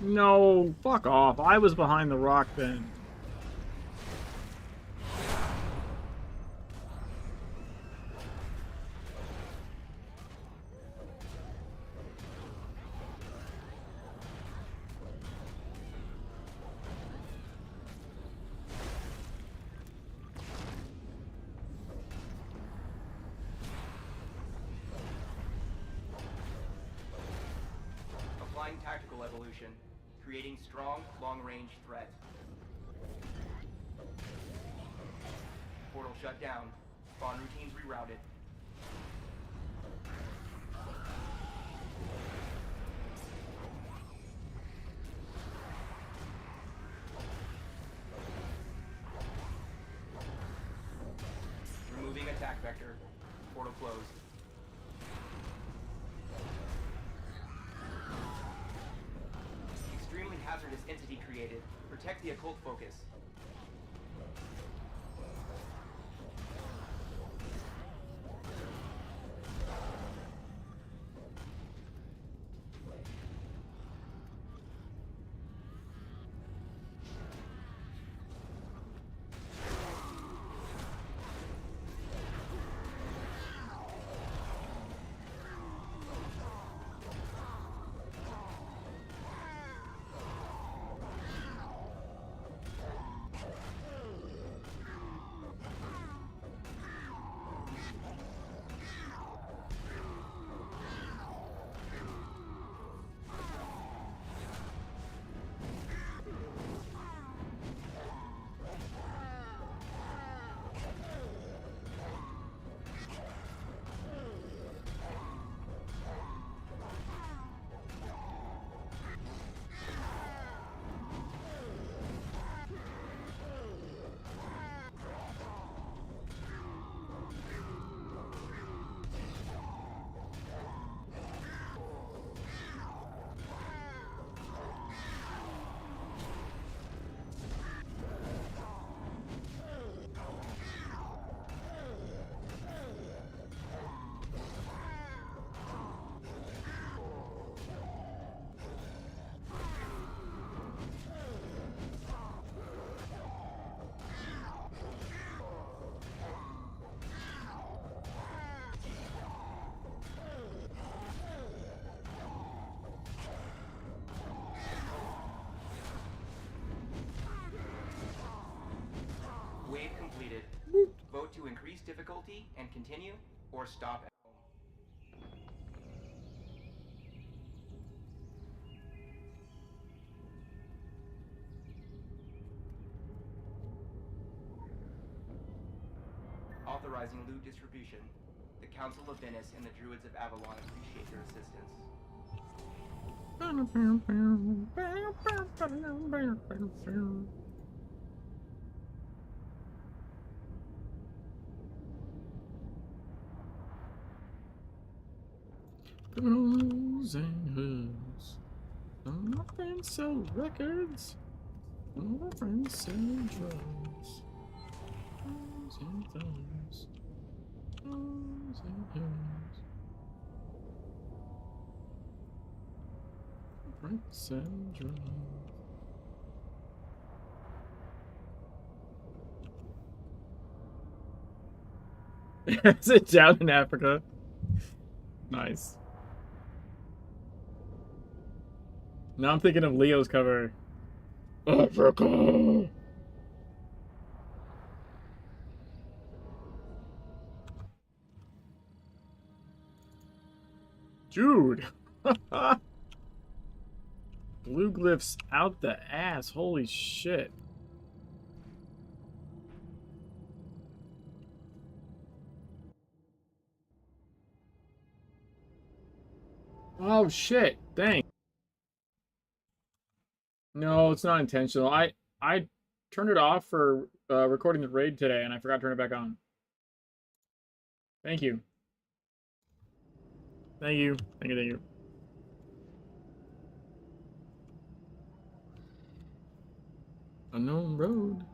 No, fuck off. I was behind the rock then. Applying tactical evolution. Creating strong, long-range threat. Portal shut down. Spawn routines rerouted. Removing attack vector. Portal closed. Extremely hazardous entity created. Protect the occult focus. increase difficulty and continue, or stop at home. Authorizing loot distribution. The Council of Venice and the Druids of Avalon appreciate your assistance. Girls and hoods. Some of my friends sell records. Some of my friends sell drugs. Girls and thumbs. Girls and hoods. Friends sell drugs. Is it down in Africa? Nice. Now I'm thinking of Leo's cover. Africa! Dude! Blue glyphs out the ass. Holy shit. Oh shit. Dang. No, it's not intentional. I turned it off for recording the raid today and I forgot to turn it back on. Thank you. Thank you. Thank you, thank you. Unknown road.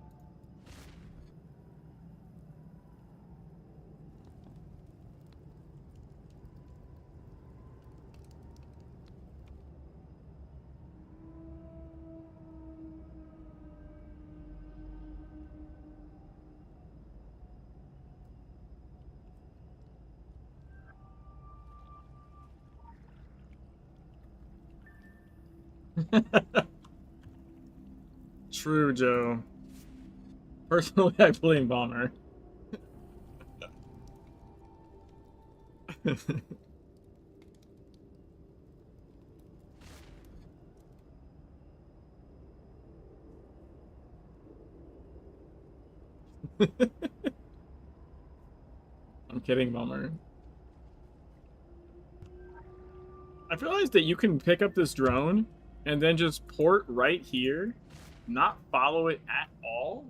True, Joe. Personally, I blame Bomber. I'm kidding, Bomber. I've realized that you can pick up this drone and then just port right here, not follow it at all,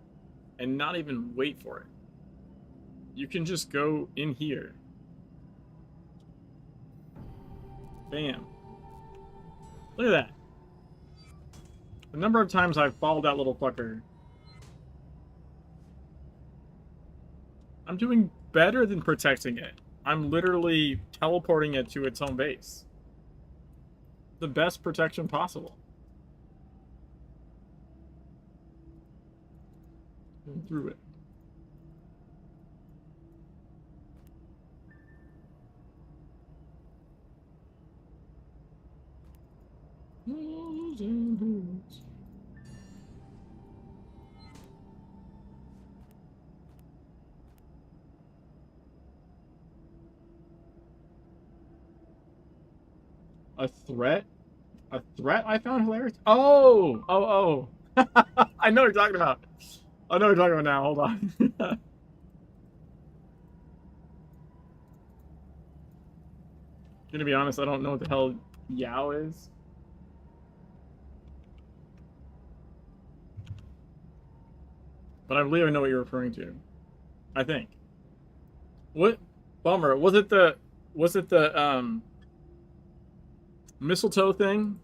and not even wait for it. You can just go in here. Bam. Look at that. The number of times I've followed that little fucker. I'm doing better than protecting it. I'm literally teleporting it to its home base. The best protection possible. And through it. A threat? A threat I found hilarious? Oh! Oh, oh. I know what you're talking about. I know what you're talking about now. Hold on. Gonna be honest, I don't know what the hell Yao is. But I believe I know what you're referring to. I think. What? Bummer. Was it the mistletoe thing?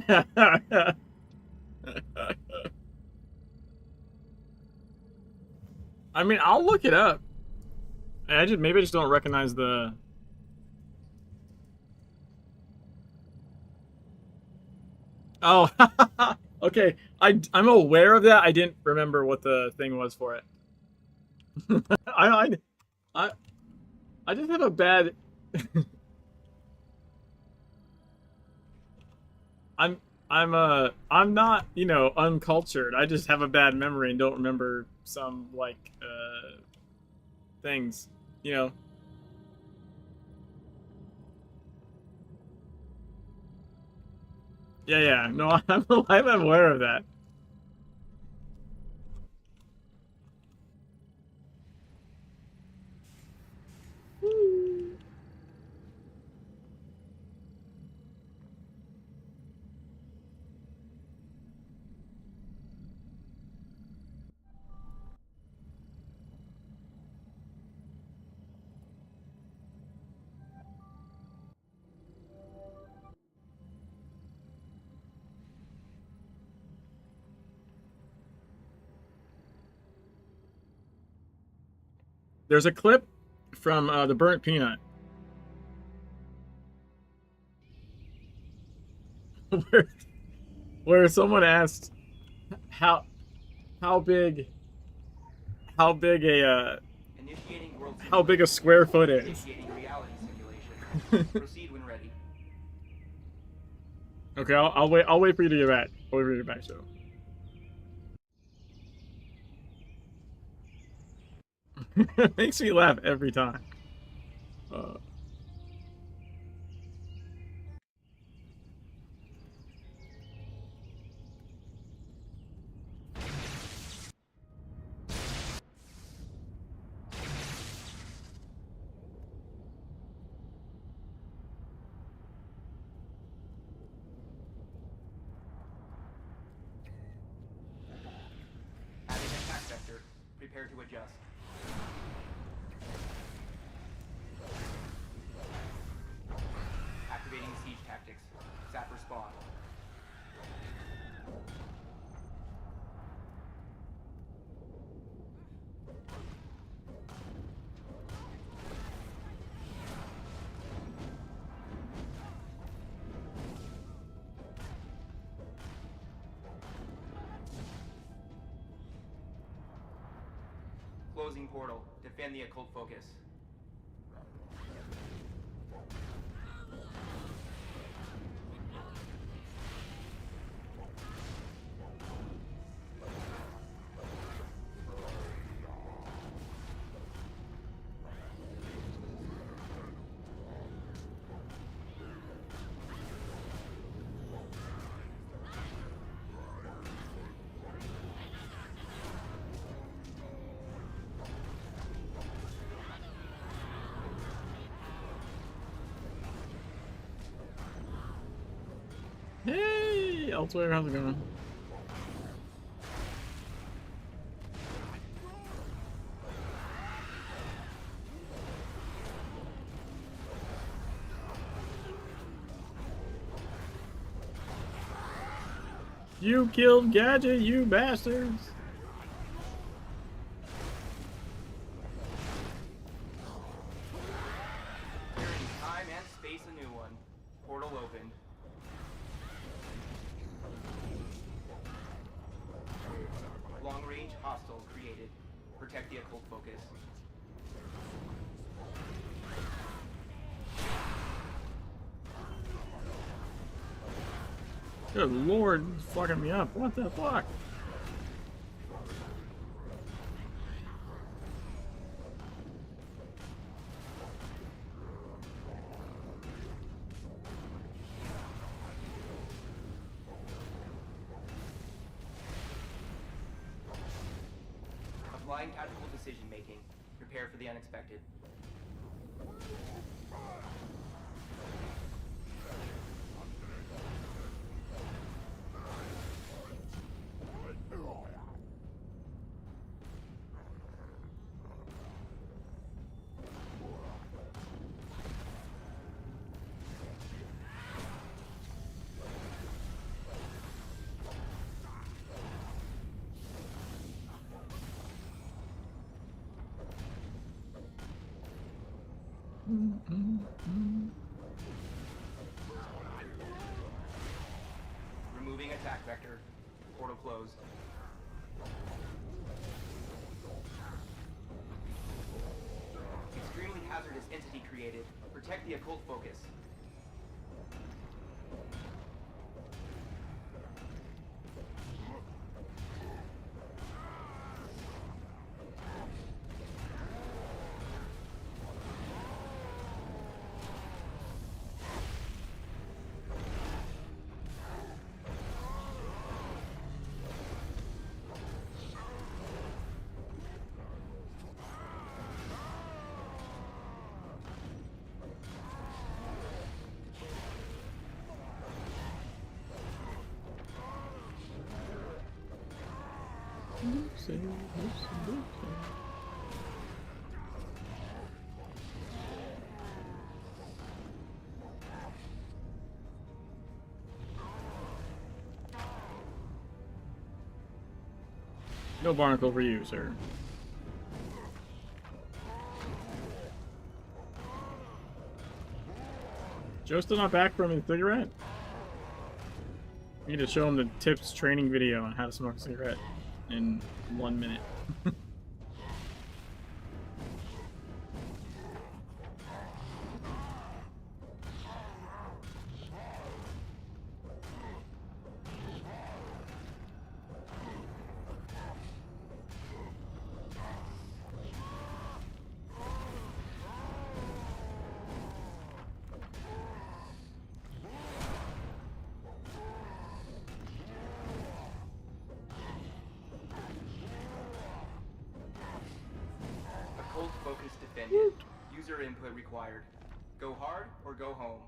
I mean, I'll look it up. Maybe I just don't recognize the. Oh, okay. I'm aware of that. I didn't remember what the thing was for it. I just have a bad. I'm not, you know, uncultured. I just have a bad memory and don't remember some like things, you know. Yeah, yeah. No, I'm aware of that. There's a clip from the Burnt Peanut where where someone asked how how big how big a Initiating world how big a square foot is. Initiating reality simulation. Proceed when ready. Okay, I'll wait. I'll wait for you to get back. I'll wait for you to get back. So. It makes me laugh every time. Uh, Adding attack vector. Prepare to adjust. Activating siege tactics. Sapper spawn. Closing portal. Defend the occult focus. hey, elsewhere, how's it going? You killed Gadget, you bastards! Clearing time and space a new one. Portal opened. Long range hostile created. Protect the occult focus. Good lord, it's fucking me up. What the fuck? Applying tactical decision making. Prepare for the unexpected. Removing attack vector. Portal closed. Extremely hazardous entity created. Protect the occult focus. Lucy, Lucy. No barnacle for you, sir. Joe's still not back from his cigarette? We need to show him the tips training video on how to smoke a cigarette in 1 minute. Occult focus defended. User input required. Go hard or go home.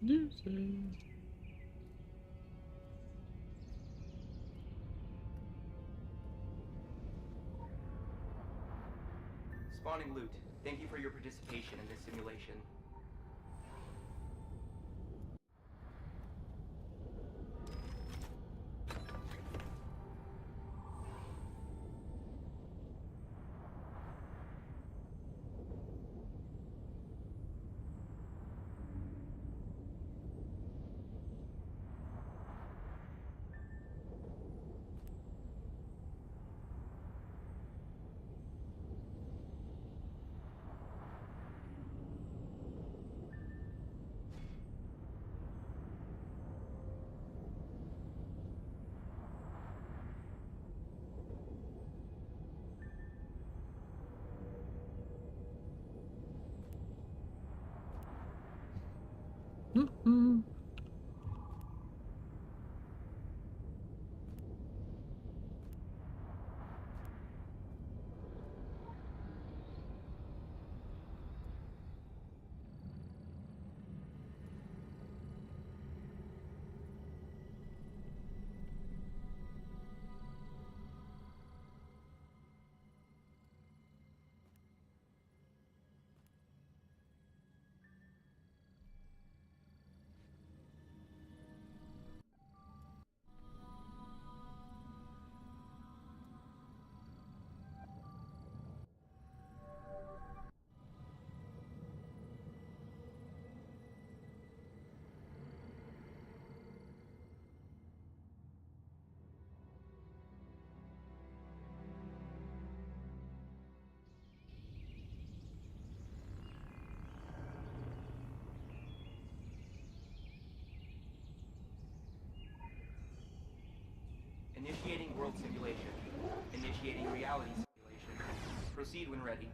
Lucy. Spawning loot. Thank you for your participation in this simulation. Mm-hmm. Initiating world simulation. Initiating reality simulation. Proceed when ready.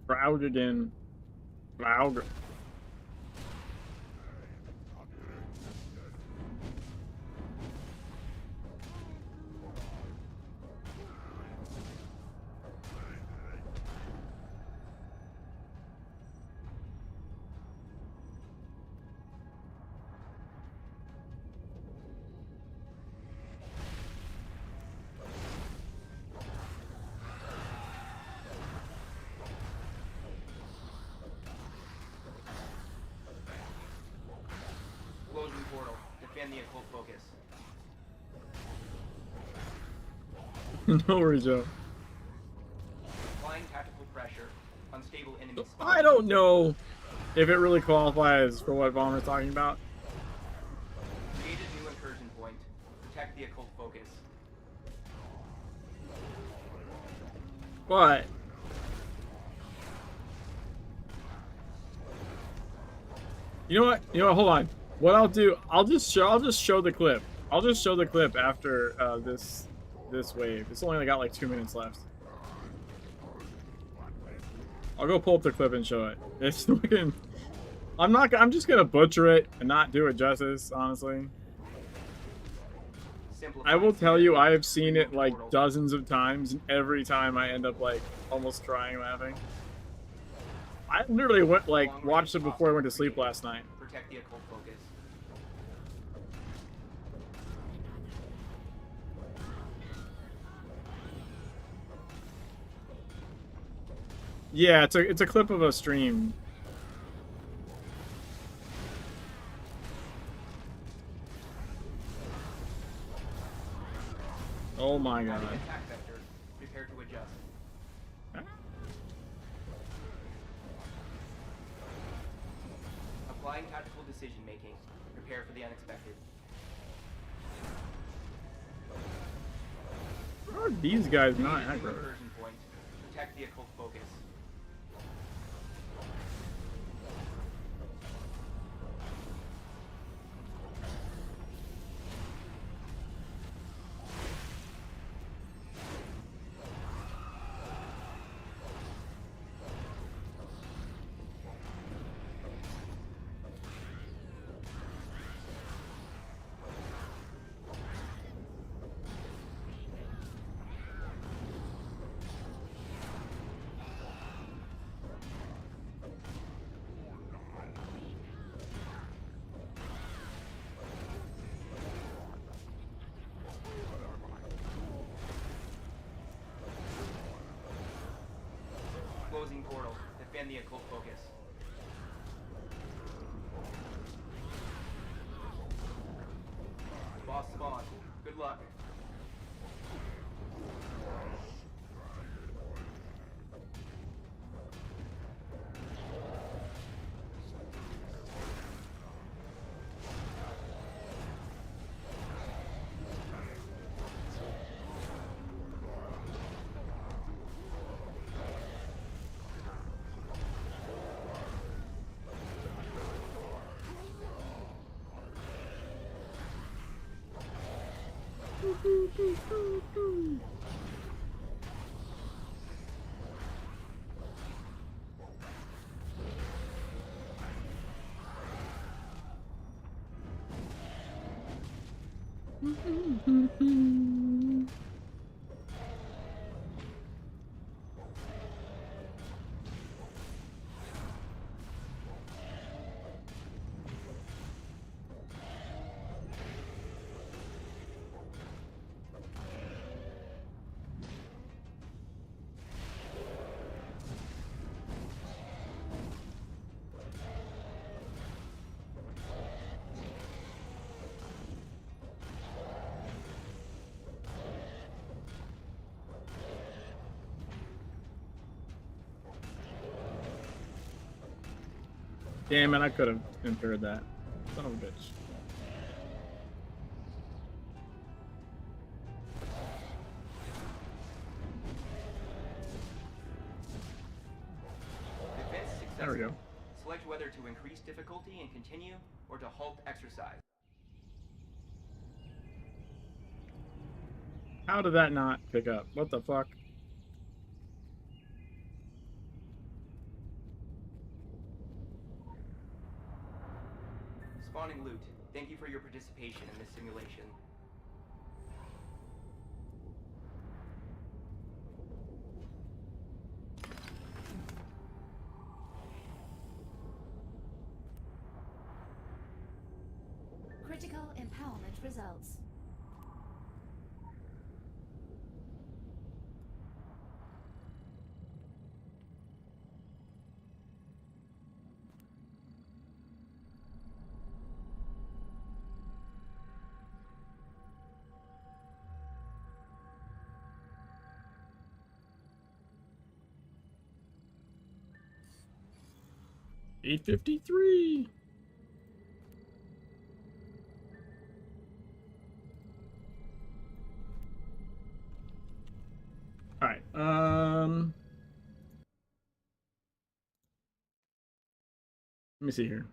Frog again. Frog. Closing portal. Defend the occult focus. No worries, Joe. Applying tactical pressure. Unstable enemy spawn. I don't know if it really qualifies for what Bomber's talking about. Create a new incursion point. Protect the occult focus. What? You know what? Hold on. What I'll do, I'll just show the clip. I'll just show the clip after this wave. It's only got like 2 minutes left. I'll go pull up the clip and show it. It's fucking... I'm just gonna butcher it and not do it justice, honestly. I will tell you, I have seen it like dozens of times, and every time I end up like almost crying laughing. I literally went like watched it before I went to sleep last night. Protect the occult focus. Yeah, it's a clip of a stream. Oh my god. Attack vector. Prepare to adjust. Applying tactical decision making. Prepare for the unexpected. How are these guys not aggro? Conversion point. Protect the occult focus. Closing portal. Defend the occult focus. Boss spawn. Good luck. Damn it, I could have impaired that. Son of a bitch. Defense successful. There we go. Select whether to increase difficulty and continue, or to halt exercise. How did that not pick up? What the fuck? Spawning loot. Thank you for your participation in this simulation. Critical empowerment results. $8.53. All right. Let me see here.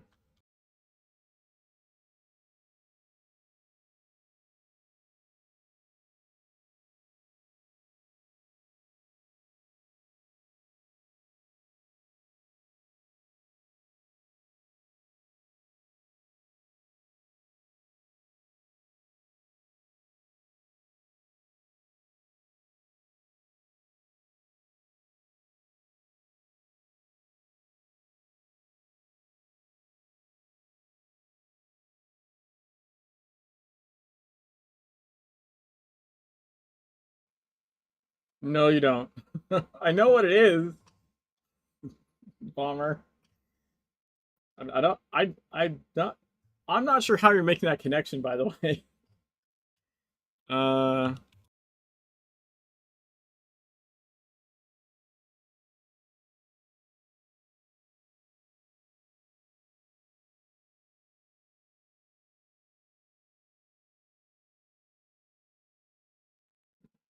No, you don't. I know what it is, Bomber. I don't. I not. I'm not sure how you're making that connection. By the way. Uh.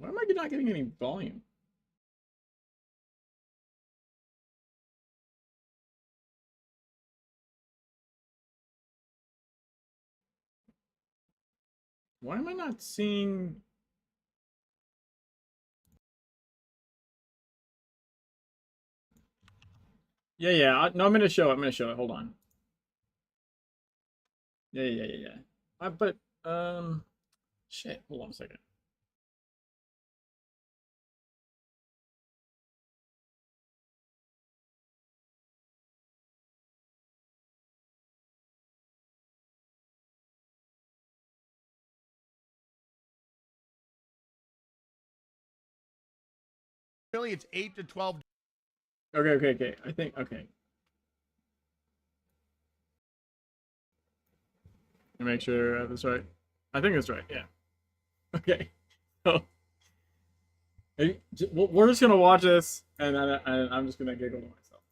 Why am I not getting any volume? Why am I not seeing? Yeah, yeah. No, I'm gonna show it. I'm gonna show it. Hold on. Yeah, yeah, yeah, yeah. But shit. Hold on a second. Really, it's 8 to 12. Okay, okay, okay. I think okay. Let me make sure that's right. I think that's right. Yeah. Okay. So we're just gonna watch this, and I'm just gonna giggle to myself.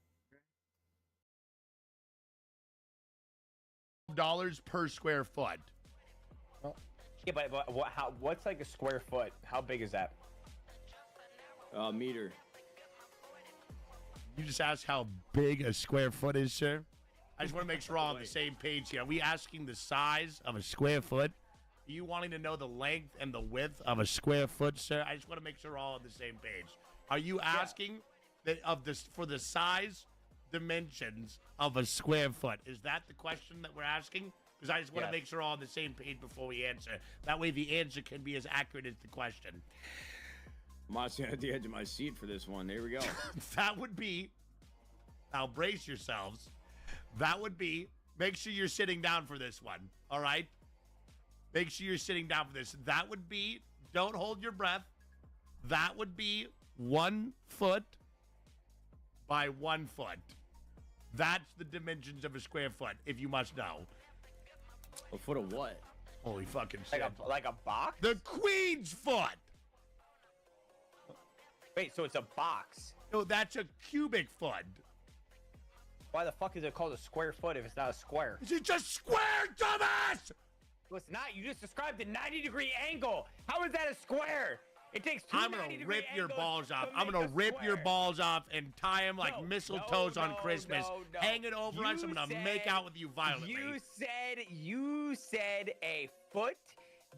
$12 per square foot. Yeah, but what's like a square foot? How big is that? Meter. You just asked how big a square foot is, sir? I just want to make sure we're all on the same page here. Are we asking the size of a square foot? Are you wanting to know the length and the width of a square foot, sir? I just want to make sure we're all on the same page. Are you asking that of this for the size dimensions of a square foot? Is that the question that we're asking? Because I just want to make sure we're all on the same page before we answer. That way the answer can be as accurate as the question. I'm honestly at the edge of my seat for this one. There we go. That would be, now brace yourselves. That would be, make sure you're sitting down for this one, all right? Make sure you're sitting down for this. That would be, don't hold your breath. That would be 1 foot by 1 foot. That's the dimensions of a square foot, if you must know. A foot of what? Holy fucking shit. Like a box? The Queen's foot! Wait, so it's a box? No, that's a cubic foot. Why the fuck is it called a square foot if it's not a square? Is it just square, dumbass? Well, it's not. You just described a 90-degree angle. How is that a square? It takes two I'm gonna 90-degree rip your angles balls off. to I'm make gonna a rip your square. balls off and tie them like mistletoes on no, Christmas. no. Hang it over us. I'm gonna make out with you violently. You said a foot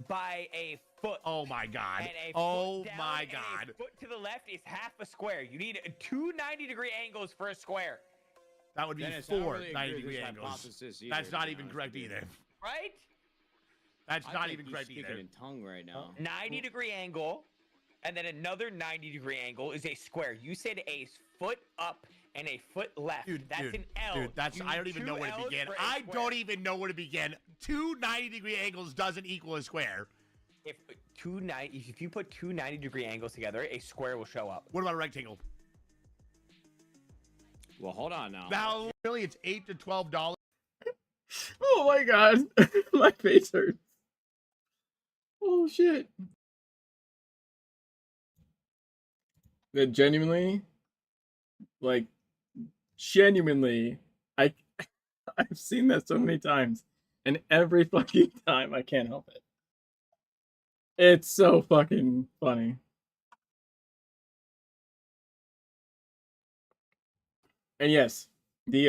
by a foot. Oh my god. And a Oh foot down my and god. a foot to the left is half a square. You need two 90-degree angles for a square. That would be Dennis, I don't 4 really agree with 90-degree this angles. hypothesis either, That's to not be even honest correct with you. either. Right? That's I not think even he's correct speaking either. in tongue right now. 90-degree angle, and then another 90-degree angle is a square. You said a foot up and a foot left. That's an L. Dude, that's You I need don't even know two where to Ls begin. for a I square. don't even know where to begin. Two 90-degree angles doesn't equal a square. If you put two 90-degree angles together, a square will show up. What about a rectangle? Well, hold on now. Now, really, it's $8 to $12. Oh my god, my face hurts. Oh shit. That genuinely, like, genuinely, I've seen that so many times, and every fucking time I can't help it. It's so fucking funny. And yes, the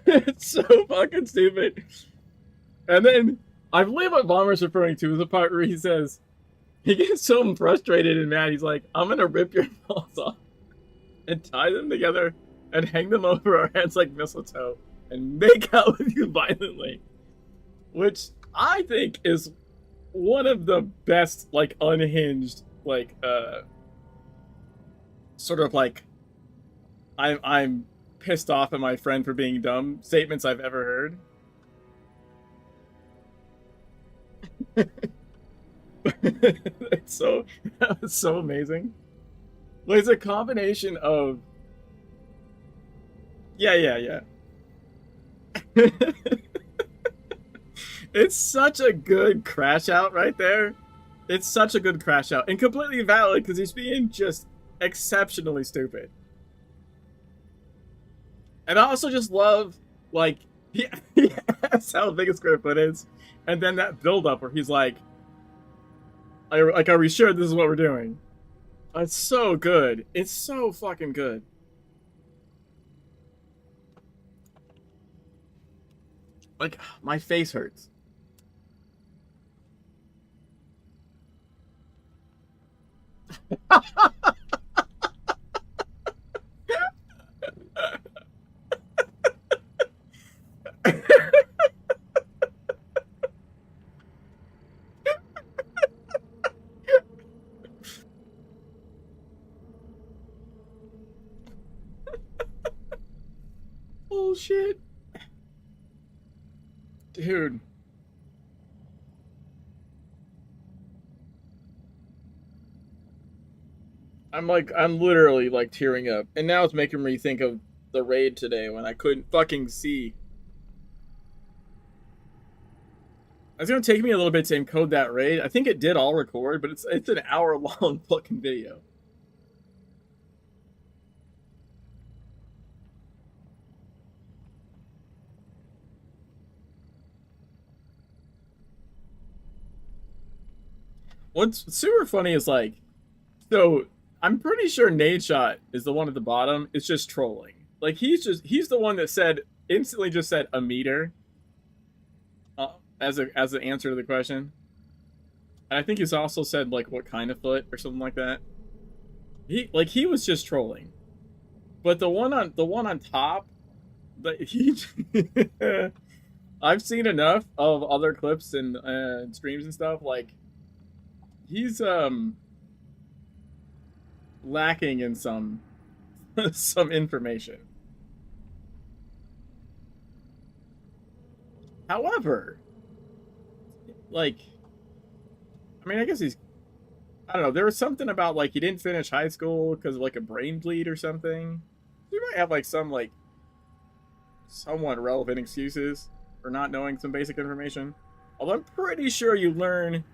it's so fucking stupid. And then I believe what Bomber's referring to is the part where he says he gets so frustrated and mad. He's like, "I'm gonna rip your balls off and tie them together and hang them over our heads like mistletoe and make out with you violently," which I think is one of the best, like, unhinged, like, sort of like, I'm pissed off at my friend for being dumb statements I've ever heard. It's so that was so amazing. Like, it's a combination of yeah. It's such a good crash out right there. It's such a good crash out and completely valid because he's being just exceptionally stupid. And I also just love, like, he asks how big a square foot is, and then that build up where he's like, are we sure this is what we're doing? It's so good. It's so fucking good. Like, my face hurts. Bullshit. Dude. I'm literally like tearing up. And now it's making me think of the raid today when I couldn't fucking see. It's gonna take me a little bit to encode that raid. I think it did all record, but it's an hour-long fucking video. What's super funny is like, so I'm pretty sure Nadeshot is the one at the bottom. It's just trolling. Like he's the one that instantly just said a meter as an answer to the question. And I think he's also said like what kind of foot or something like that. He was just trolling. But the one on top, I've seen enough of other clips and streams and stuff, like he's lacking in some information. However, like, I mean, I guess I don't know, there was something about like he didn't finish high school because of like a brain bleed or something. He might have like some like somewhat relevant excuses for not knowing some basic information. Although I'm pretty sure you learn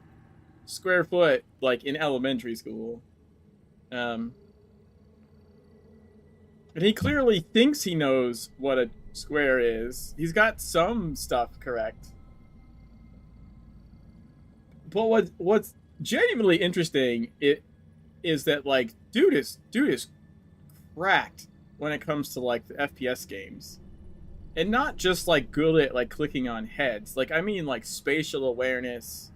square foot like in elementary school. And he clearly thinks he knows what a square is. He's got some stuff correct. But what's genuinely interesting is that like dude is cracked when it comes to like the FPS games. And not just like good at like clicking on heads. Like I mean like spatial awareness.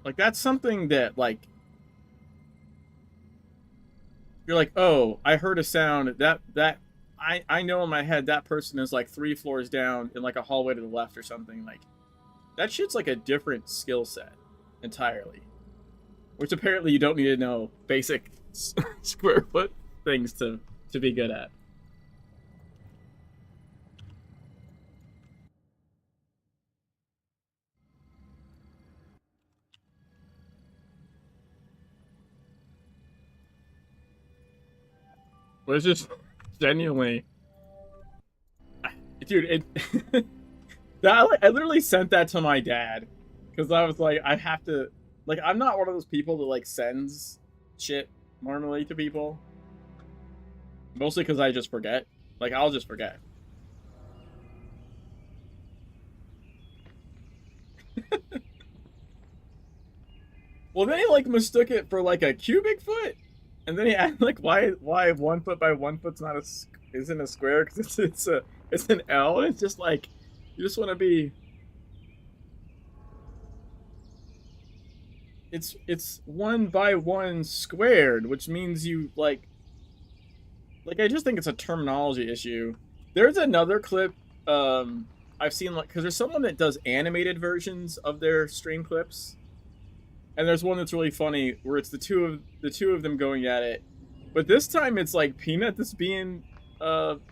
Like that's something that like you're like, oh, I heard a sound that I know in my head that person is like 3 floors down in like a hallway to the left or something. Like that shit's like a different skill set entirely, which apparently you don't need to know basic square foot things to be good at. But it's just genuinely, dude. I literally sent that to my dad because I was like, I have to. Like, I'm not one of those people that like sends shit normally to people. Mostly because I just forget. Like, I'll just forget. Well, then he like mistook it for like a cubic foot. And then he asked, like, why 1 foot by 1 foot's not isn't a square because it's an L. And it's just like you just want to be. It's 1 by 1 squared, which means you like I just think it's a terminology issue. There's another clip I've seen like because there's someone that does animated versions of their stream clips. And there's one that's really funny where it's the two of them going at it. But this time it's like Peanut that's being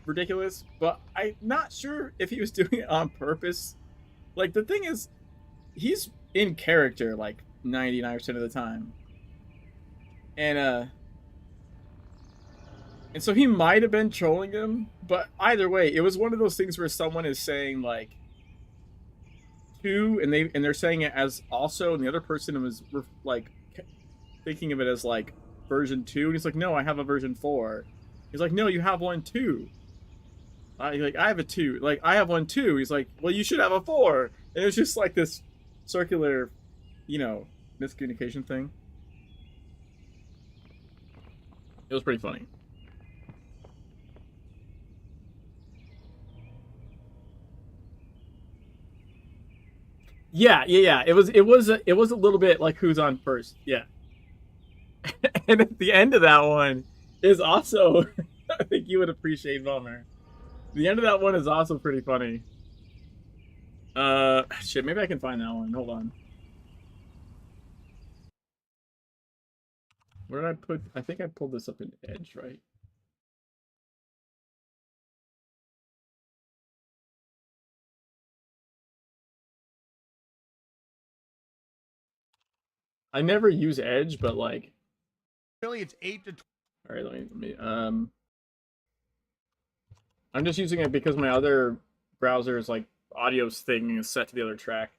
ridiculous, but I'm not sure if he was doing it on purpose. Like, the thing is, he's in character like 99% of the time. And so he might have been trolling him, but either way, it was one of those things where someone is saying like 2 and they're saying it as also, and the other person was like thinking of it as like version 2, and he's like, no, I have a version 4. He's like, no, you have one too. I have a 2. Like, I have one too. He's like, well, you should have a 4. And it was just like this circular, miscommunication thing. It was pretty funny. Yeah. It was a little bit like who's on first. Yeah. And at the end of that one is also, I think you would appreciate Bummer. The end of that one is also pretty funny. Shit, maybe I can find that one. Hold on. Where did I put? I think I pulled this up in Edge, right? I never use Edge, but like. Really, it's 8 to 12. All right, let me. I'm just using it because my other browser's like audio thing is set to the other track.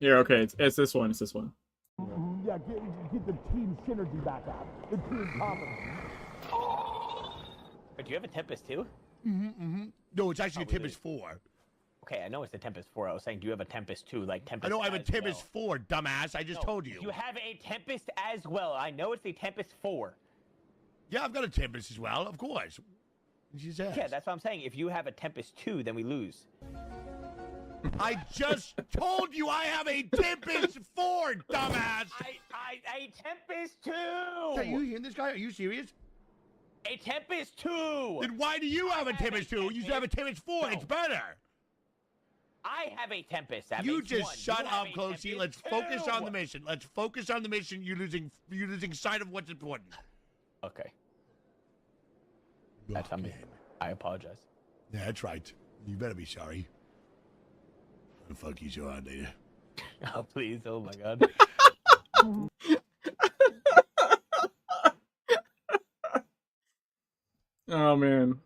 Here, okay, it's this one. It's this one. Yeah, get the team synergy back out. The team confidence. But do you have a Tempest too? No, it's actually a Tempest 4. Okay, I know it's the Tempest 4. I was saying, do you have a Tempest 2, like Tempest? I know I have a as Tempest well? 4, dumbass. I just told you. You have a Tempest as well. I know it's the Tempest 4. Yeah, I've got a Tempest as well, of course. Yeah, that's what I'm saying. If you have a Tempest 2, then we lose. I just told you I have a Tempest 4, dumbass. A Tempest 2. Are you hearing this guy? Are you serious? A Tempest 2. Then why do you have a Tempest 2? You should have a Tempest 4. It's better. I have a Tempest. That You makes just one. shut You have up, a Closey. Tempest Let's focus 2. on the mission. Let's focus on the mission. You're losing sight of what's important. Okay. That's on me. I apologize. Yeah, that's right. You better be sorry. The fuck you so hard later. Oh, please. Oh, my God. Oh, man.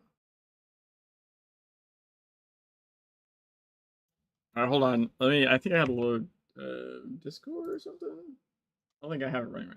All right, hold on. I think I had to load Discord or something. I don't think I have it right now.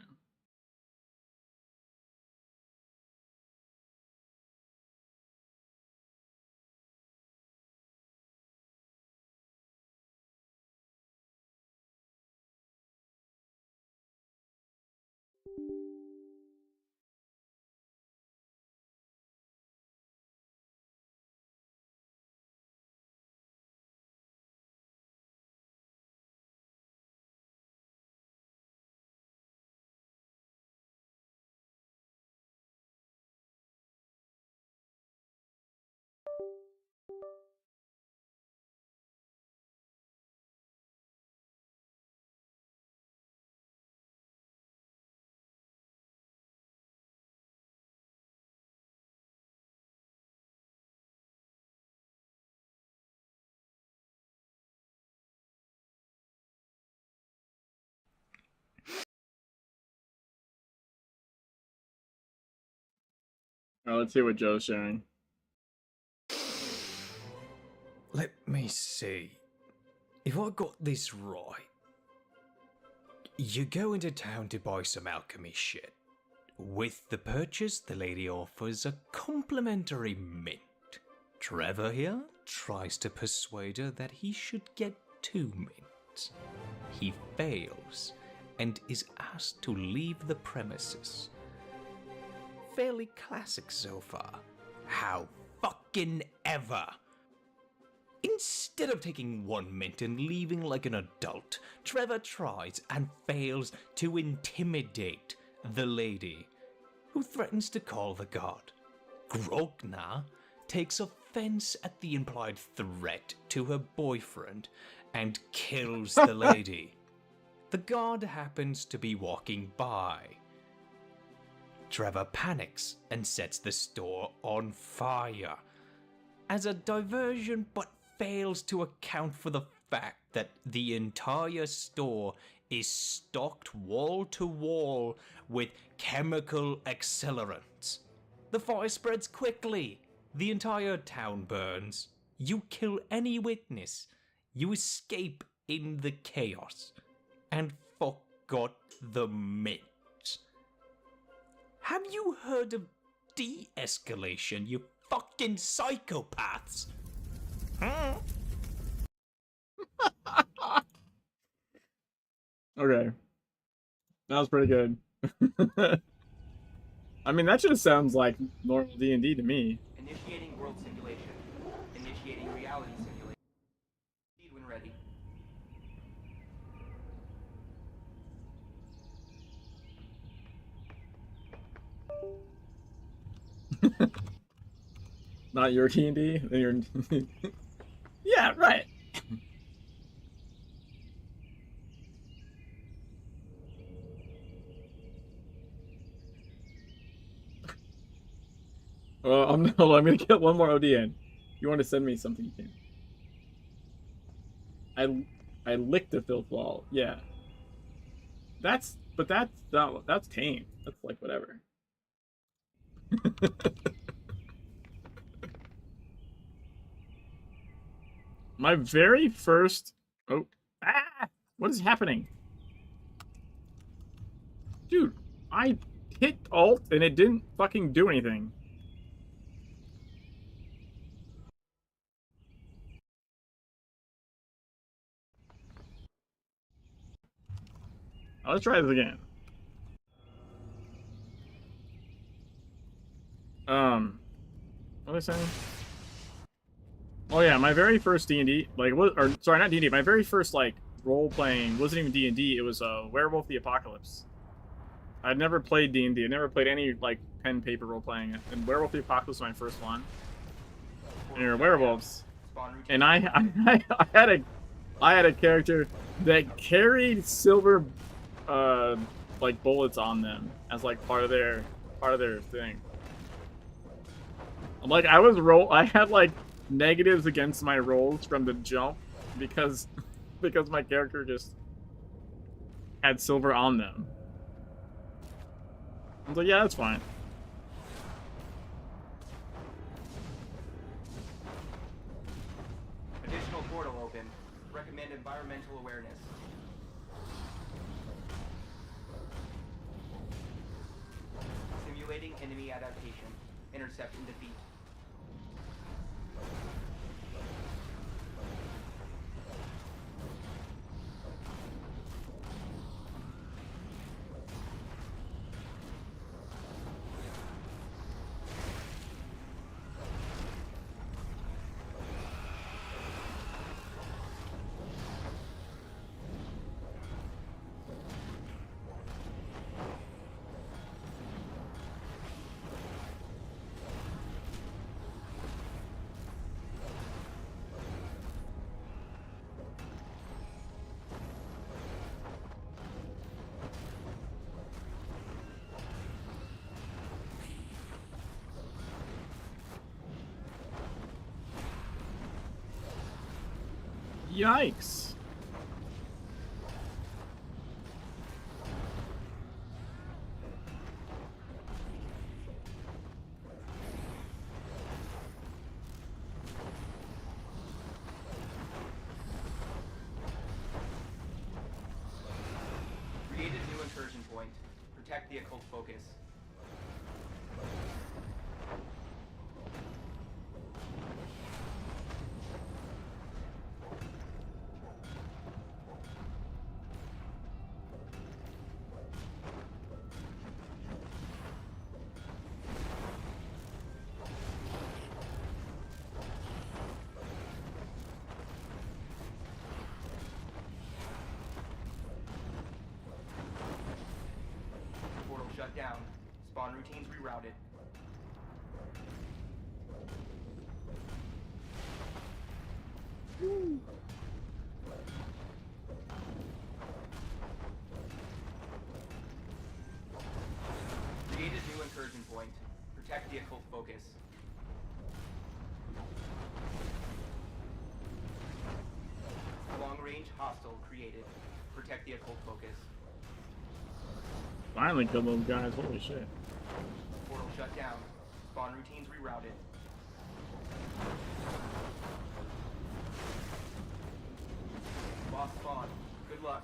All right, let's see what Joe's sharing. Let me see. If I got this right, you go into town to buy some alchemy shit. With the purchase, the lady offers a complimentary mint. Trevor here tries to persuade her that he should get 2 mints. He fails and is asked to leave the premises. Fairly classic so far. How fucking ever! Instead of taking 1 mint and leaving like an adult, Trevor tries and fails to intimidate the lady. who threatens to call the guard. Grogna takes offense at the implied threat to her boyfriend and kills the lady. The guard happens to be walking by. Trevor panics and sets the store on fire as a diversion, but fails to account for the fact that the entire store is stocked wall to wall with chemical accelerants. The fire spreads quickly. The entire town burns. You kill any witness. You escape in the chaos. And forgot the mitts. Have you heard of de-escalation, you fucking psychopaths? Okay. That was pretty good. I mean, that just sounds like normal D&D to me. Initiating world simulation. Initiating reality simulation. Proceed when ready. Not your D&D? Then you're... Yeah, right. Well, I'm gonna get one more OD in. You want to send me something, you can. I licked a filth wall. Yeah. That's tame. That's like whatever. My very first... Oh. Ah! What is happening? Dude, I hit Alt and it didn't fucking do anything. Let's try this again. What was I saying? Oh yeah, my very first D&D, like, or sorry, not D&D. My very first like role playing wasn't even D&D. It was Werewolf the Apocalypse. I'd never played D&D. I'd never played any like pen paper role playing. And Werewolf the Apocalypse was my first one. And you're werewolves. And I had a character that carried silver like bullets on them as like part of their thing. Like I had like negatives against my rolls from the jump because my character just had silver on them. I was like, yeah, that's fine. Additional portal open. Recommend environmental awareness. Simulating enemy adaptation. Intercept and defeat. Yikes. Create a new incursion point. Protect the occult focus. Portal shut down. Spawn routines rerouted. Create a new incursion point. Protect the occult focus. Long-range hostile created. Protect the occult focus. Finally killed those guys. Holy shit. Portal shut down. Spawn routines rerouted. Boss spawn. Good luck.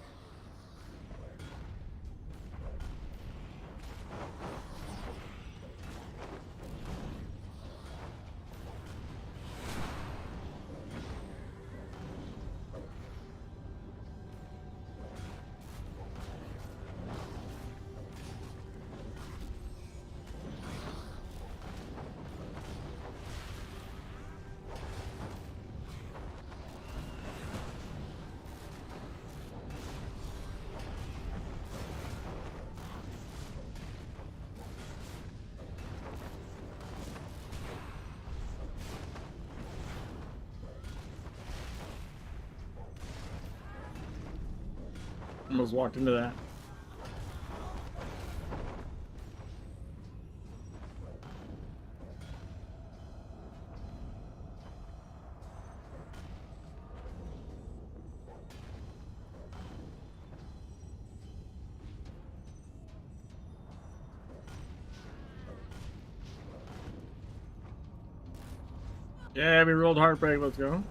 Almost walked into that. Yeah, we rolled Heartbreak. Let's go.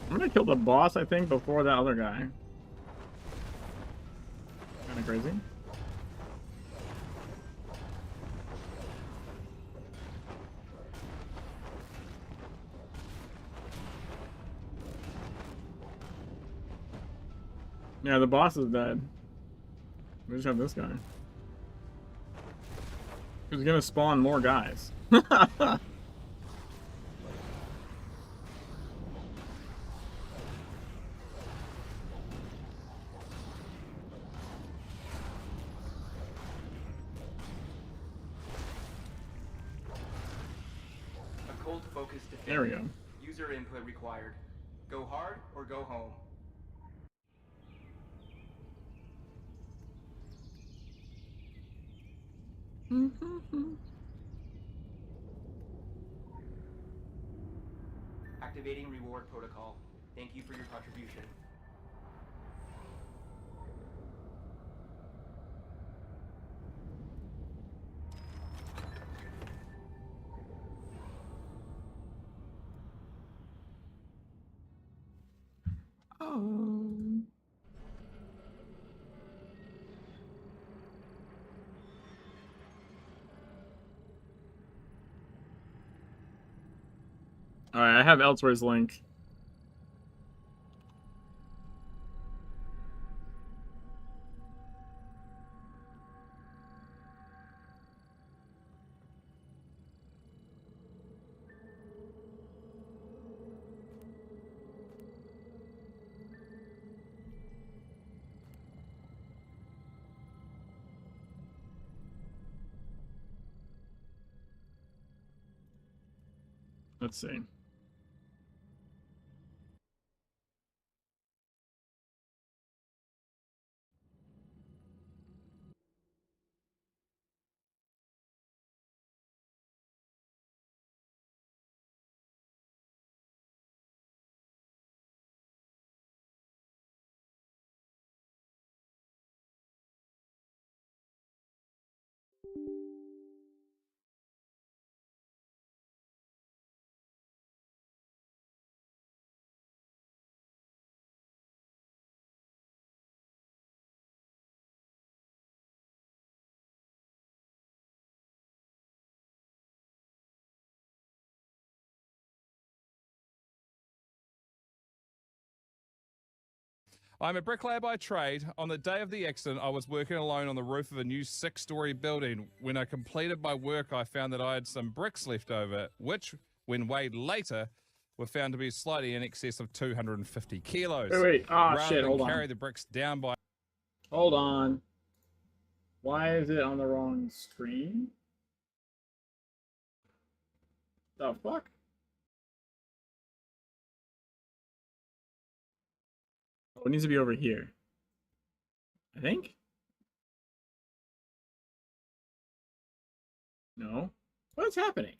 I'm gonna kill the boss, I think, before that other guy. Kinda crazy. Yeah, the boss is dead. We just have this guy. He's gonna spawn more guys. Occult focus defended. There we go. User input required. Go hard or go home. Activating reward protocol. Thank you for your contribution. Oh. Alright, I have Elsewhere's link. Let's see. I'm a bricklayer by trade. On the day of the accident, I was working alone on the roof of a new 6-story building. When I completed my work, I found that I had some bricks left over, which, when weighed later, were found to be slightly in excess of 250 kilos. Wait. Ah, Rather shit. than Hold carry on. the bricks down by... Hold on. Why is it on the wrong screen? The fuck? Oh, it needs to be over here. I think? No. What's happening?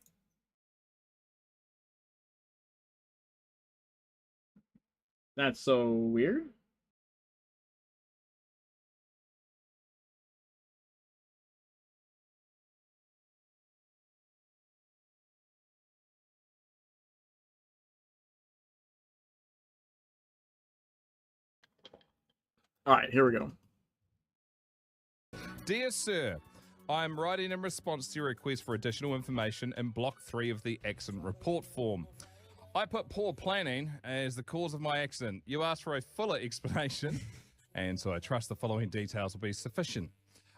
That's so weird. Alright, here we go. Dear Sir, I am writing in response to your request for additional information in Block 3 of the accident report form. I put poor planning as the cause of my accident. You asked for a fuller explanation, and so I trust the following details will be sufficient.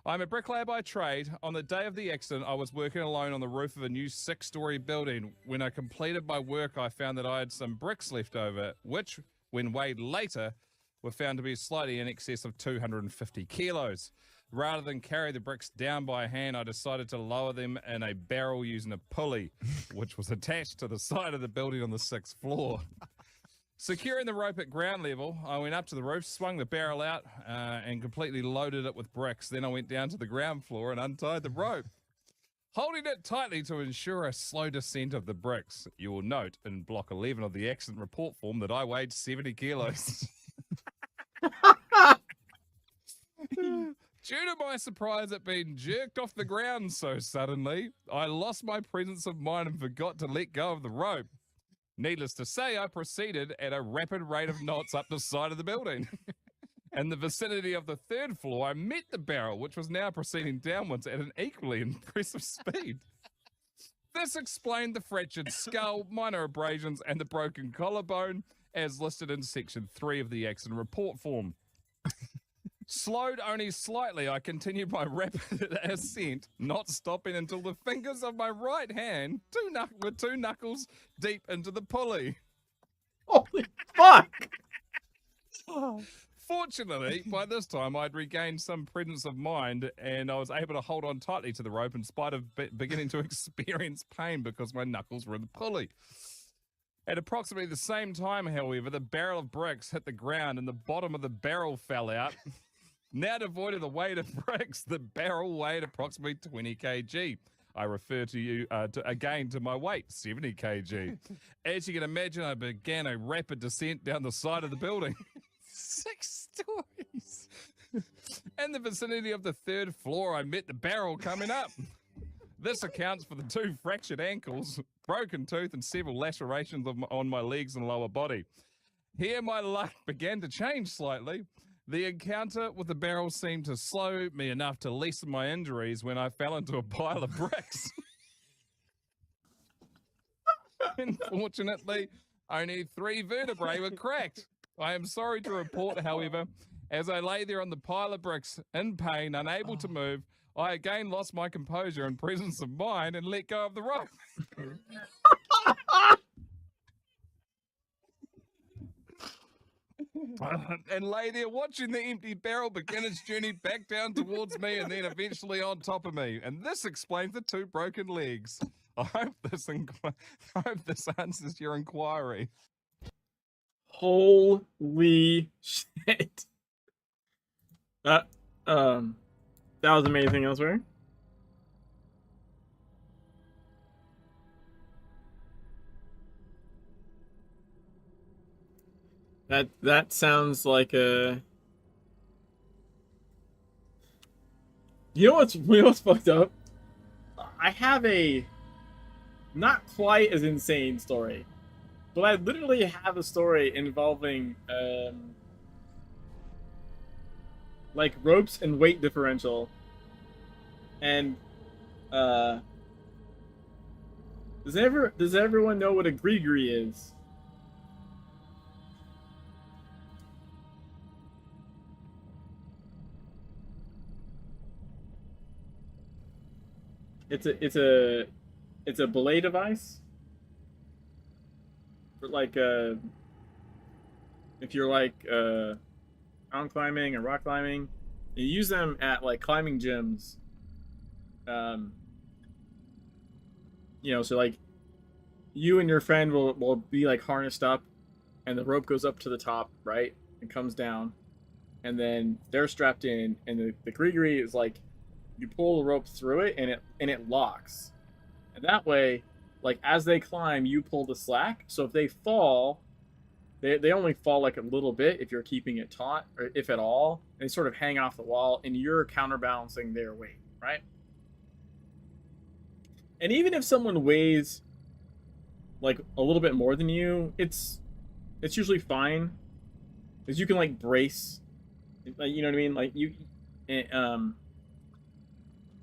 I'm a bricklayer by trade. On the day of the accident, I was working alone on the roof of a new 6-story building. When I completed my work, I found that I had some bricks left over, which, when weighed later, were found to be slightly in excess of 250 kilos. Rather than carry the bricks down by hand, I decided to lower them in a barrel using a pulley, which was attached to the side of the building on the 6th floor. Securing the rope at ground level, I went up to the roof, swung the barrel out, and completely loaded it with bricks. Then I went down to the ground floor and untied the rope, holding it tightly to ensure a slow descent of the bricks. You will note in Block 11 of the accident report form that I weighed 70 kilos. Due to my surprise at being jerked off the ground so suddenly, I lost my presence of mind and forgot to let go of the rope. Needless to say, I proceeded at a rapid rate of knots up the side of the building. In the vicinity of the 3rd floor, I met the barrel, which was now proceeding downwards at an equally impressive speed. This explained the fractured skull, minor abrasions, and the broken collarbone, as listed in Section 3 of the accident report form. Slowed only slightly, I continued my rapid ascent, not stopping until the fingers of my right hand were 2 knuckles deep into the pulley. Holy fuck! Fortunately, by this time, I'd regained some presence of mind and I was able to hold on tightly to the rope in spite of beginning to experience pain because my knuckles were in the pulley. At approximately the same time, however, the barrel of bricks hit the ground and the bottom of the barrel fell out. Now devoid of the weight of bricks, the barrel weighed approximately 20 kg. I refer to you again to my weight, 70 kg. As you can imagine, I began a rapid descent down the side of the building. 6 stories. In the vicinity of the 3rd floor, I met the barrel coming up. This accounts for the 2 fractured ankles, broken tooth, and several lacerations on my legs and lower body. Here my luck began to change slightly. The encounter with the barrel seemed to slow me enough to lessen my injuries when I fell into a pile of bricks. Unfortunately, only 3 vertebrae were cracked. I am sorry to report, however, as I lay there on the pile of bricks, in pain, unable to move, I again lost my composure and presence of mind and let go of the rope. And lay there watching the empty barrel begin its journey back down towards me and then eventually on top of me. And this explains the 2 broken legs. I hope this answers your inquiry. Holy shit. That was amazing elsewhere. That sounds like a... You know what's fucked up? I have a not quite as insane story, but I literally have a story involving like ropes and weight differential. And does everyone know what a gree is? it's a belay device. For like if you're like mountain climbing or rock climbing, you use them at like climbing gyms. You know, so like you and your friend will be like harnessed up, and the rope goes up to the top, right, and comes down, and then they're strapped in, and the gree is like you pull the rope through it, and it locks, and that way, like as they climb, you pull the slack. So if they fall, they only fall like a little bit if you're keeping it taut, or if at all, and they sort of hang off the wall, and you're counterbalancing their weight, right? And even if someone weighs like a little bit more than you, it's usually fine, because you can like brace, like, you know what I mean, like you.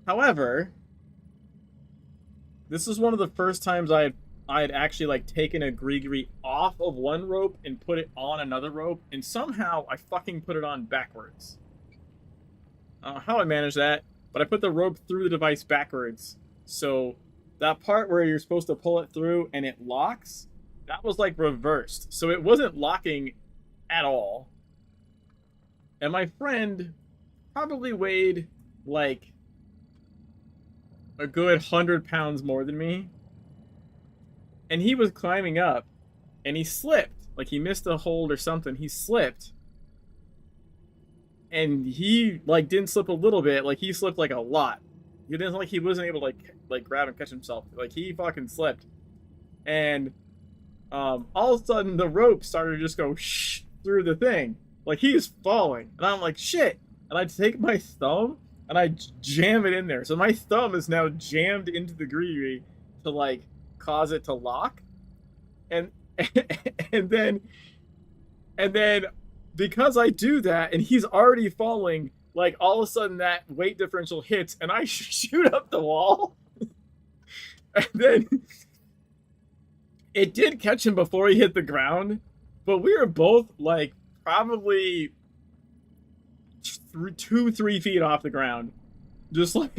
However, this is one of the first times I had actually like taken a gree off of one rope and put it on another rope, and somehow I fucking put it on backwards. I don't know how I managed that, but I put the rope through the device backwards. So that part where you're supposed to pull it through and it locks, that was like reversed. So it wasn't locking at all. And my friend probably weighed like a good 100 pounds more than me. And he was climbing up and he slipped. Like he missed a hold or something. He slipped. And he like didn't slip a little bit, like he slipped like a lot. He didn't, like he wasn't able to like grab and catch himself. Like he fucking slipped. And all of a sudden the rope started to just go shh through the thing. Like he's falling. And I'm like, shit. And I take my thumb and I jam it in there. So my thumb is now jammed into the gree to like cause it to lock. And then because I do that and he's already falling, like all of a sudden that weight differential hits and I shoot up the wall. And then it did catch him before he hit the ground, but we were both like probably 2-3 feet off the ground, just like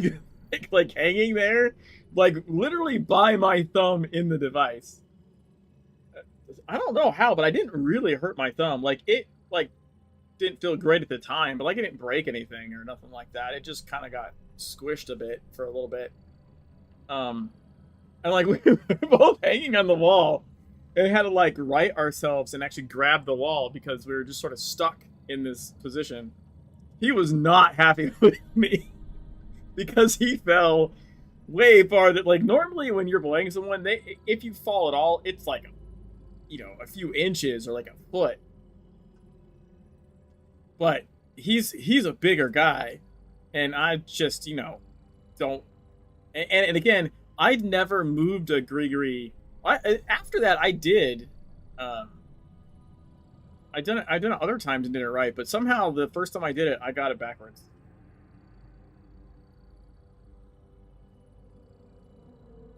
hanging there, like literally by my thumb in the device. I don't know how, but I didn't really hurt my thumb. Like it like didn't feel great at the time, but like it didn't break anything or nothing like that. It just kind of got squished a bit for a little bit. And like we were both hanging on the wall and had to like right ourselves and actually grab the wall because we were just sort of stuck in this position. He was not happy with me because he fell way farther. Like normally when you're belaying someone, if you fall at all, it's like, you know, a few inches or like a foot. But he's a bigger guy, and I just, you know, don't. And again, I'd never moved a gree. After that, I did. I done it other times and did it right, but somehow the first time I did it, I got it backwards.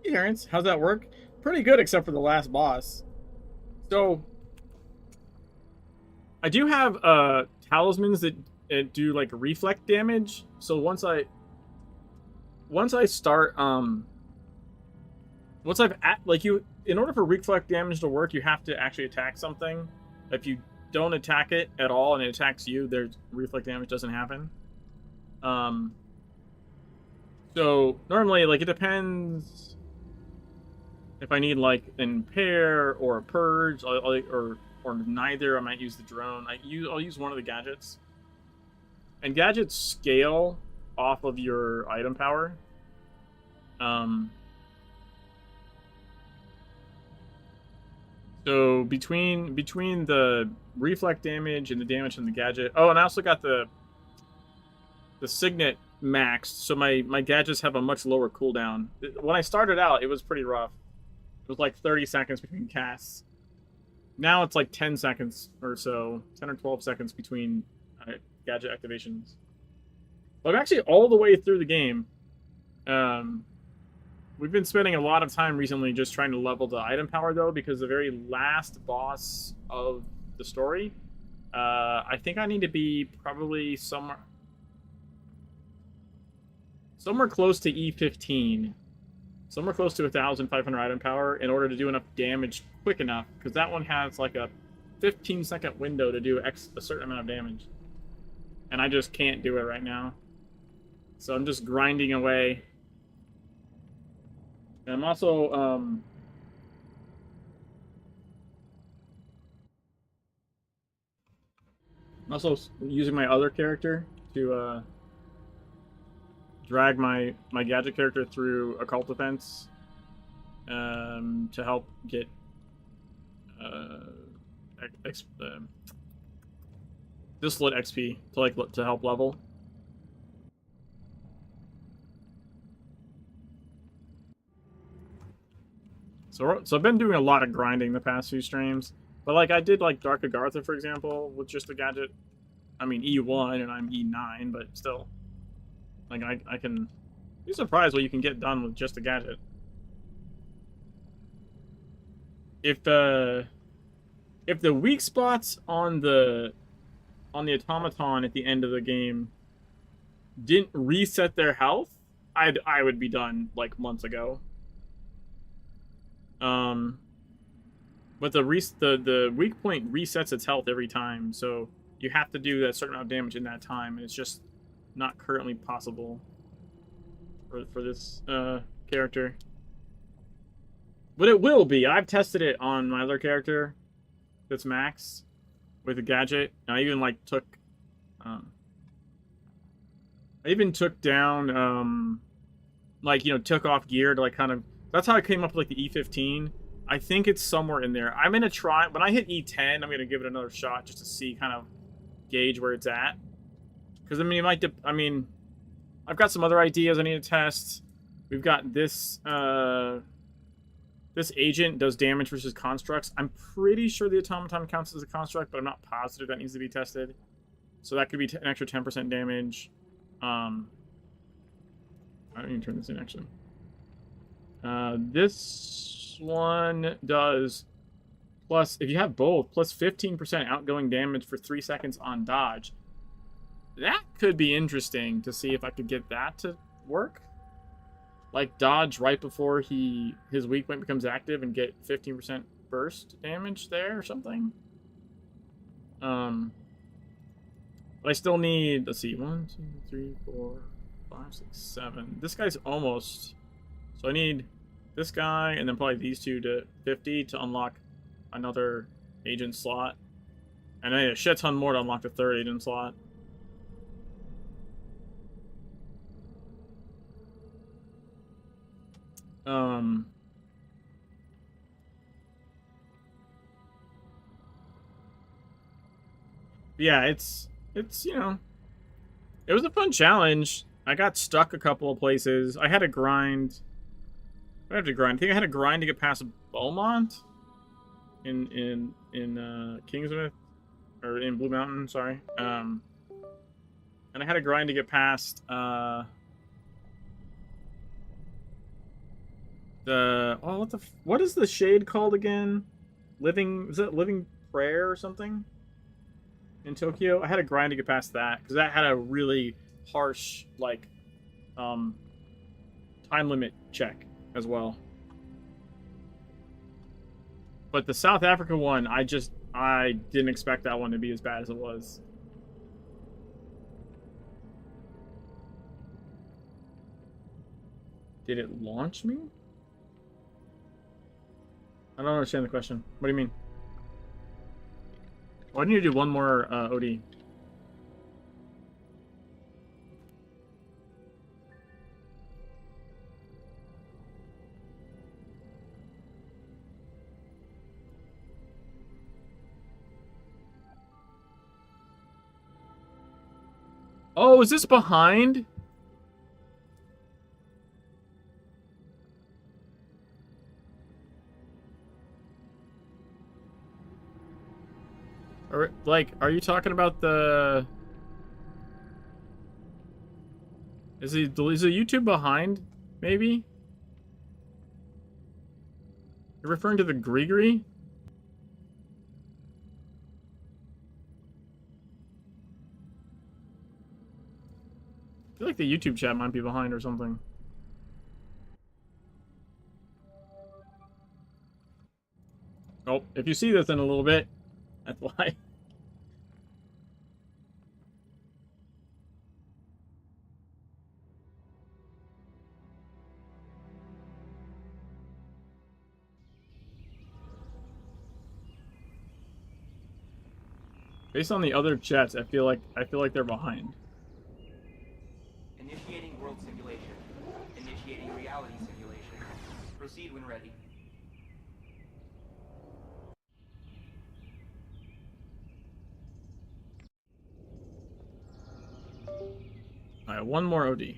Hey, Terrence, how's that work? Pretty good, except for the last boss. So I do have talismans that do like reflect damage. So once I start once I've in order for reflect damage to work, you have to actually attack something. If you don't attack it at all and it attacks you, there's reflect damage doesn't happen. So normally, like, it depends if I need like an impair or a purge, or neither. I might use the drone. I'll use one of the gadgets. And gadgets scale off of your item power. So between the reflect damage and the damage from the gadget. Oh, and I also got the signet maxed, so my gadgets have a much lower cooldown. When I started out, it was pretty rough. It was like 30 seconds between casts. Now it's like 10 seconds or so, 10 or 12 seconds between gadget activations. But I'm actually all the way through the game. We've been spending a lot of time recently just trying to level the item power, though, because the very last boss of the story, I think I need to be probably somewhere close to E15. Somewhere close to 1,500 item power in order to do enough damage quick enough, because that one has like a 15-second window to do a certain amount of damage. And I just can't do it right now. So I'm just grinding away. And I'm also, I'm also using my other character to, drag my gadget character through occult defense, to help get, dislit XP to help level. So I've been doing a lot of grinding the past few streams, but like I did like Dark Agartha, for example, with just the gadget. I mean E1 and I'm E9, but still, like I can be surprised what you can get done with just a gadget. If the weak spots on the automaton at the end of the game didn't reset their health, I would be done like months ago. But the weak point resets its health every time, so you have to do that certain amount of damage in that time, and it's just not currently possible for this character. But it will be. I've tested it on my other character that's max with a gadget. And I even like took down like, you know, took off gear to like kind of, that's how I came up with like the E15. I think it's somewhere in there. I'm gonna try, when I hit E10, I'm gonna give it another shot just to see, kind of gauge where it's at. Because I mean, it might I've got some other ideas I need to test. We've got this this agent does damage versus constructs. I'm pretty sure the automaton counts as a construct, but I'm not positive. That needs to be tested. So that could be an extra 10% damage. I don't even turn this in, actually. This one does plus, if you have both, plus 15% outgoing damage for 3 seconds on dodge. That could be interesting to see if I could get that to work. Like dodge right before his weak point becomes active and get 15% burst damage there or something. But I still need, let's see, 1, 2, 3, 4, 5, 6, 7. This guy's almost, so I need this guy and then probably these two to 50 to unlock another agent slot. And I need a shit ton more to unlock the third agent slot. Yeah, it's you know, it was a fun challenge. I got stuck a couple of places. I had to grind. I have to grind. I think I had to grind to get past Beaumont in Kingsmouth, or in Blue Mountain. Sorry. And I had to grind to get past what is the shade called again? Is that Living Prayer or something? In Tokyo, I had to grind to get past that because that had a really harsh like time limit check as well. But the South Africa one, I didn't expect that one to be as bad as it was. Did it launch me? I don't understand the question. What do you mean? Why didn't you do one more OD? Oh, is this behind? Are you talking about the... Is the YouTube behind, maybe? You're referring to the Grigri? I feel like the YouTube chat might be behind or something. Oh, if you see this in a little bit, that's why. Based on the other chats, I feel like they're behind. Initiating world simulation. Initiating reality simulation. Proceed when ready. Alright, one more OD.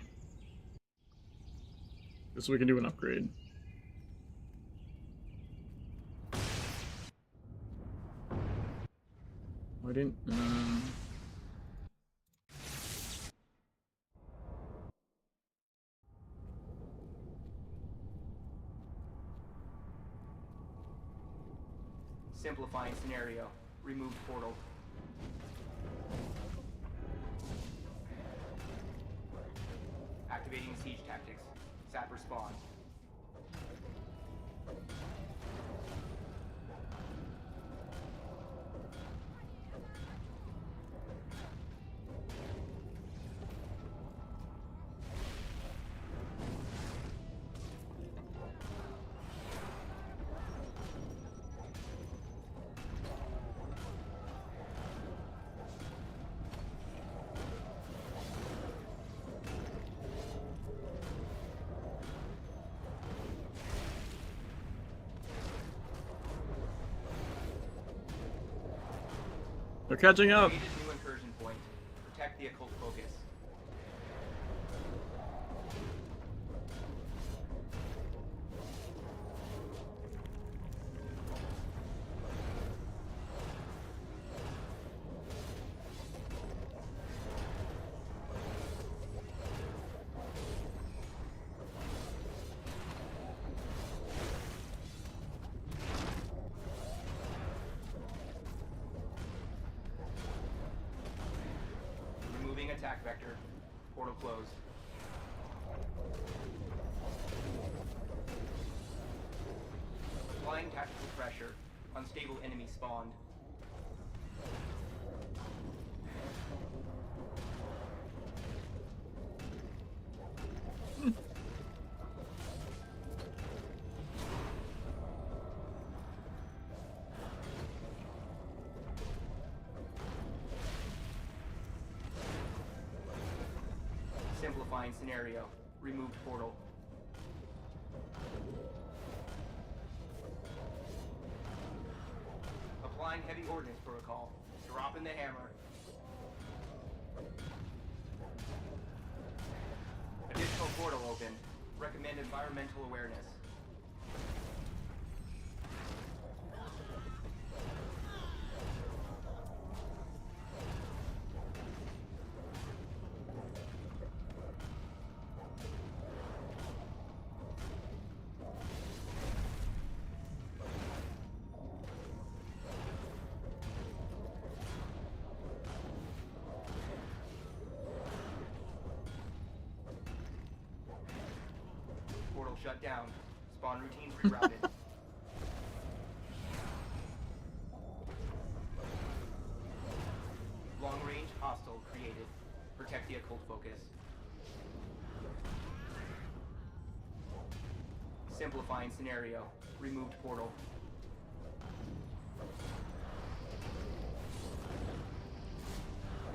Just so we can do an upgrade. I didn't. Simplifying scenario. Remove portal. Activating siege tactics. Sapper spawn. They're catching up. Create a new incursion point. Protect the occult focus. Removing attack vector. Portal closed. Applying tactical pressure. Unstable enemy spawned. Simplifying scenario. Removed portal. Applying heavy ordnance protocol. Dropping the hammer. Additional portal open. Recommend environmental awareness. Portal shut down. Spawn routines rerouted. Long range hostile created. Protect the occult focus. Simplifying scenario. Removed portal.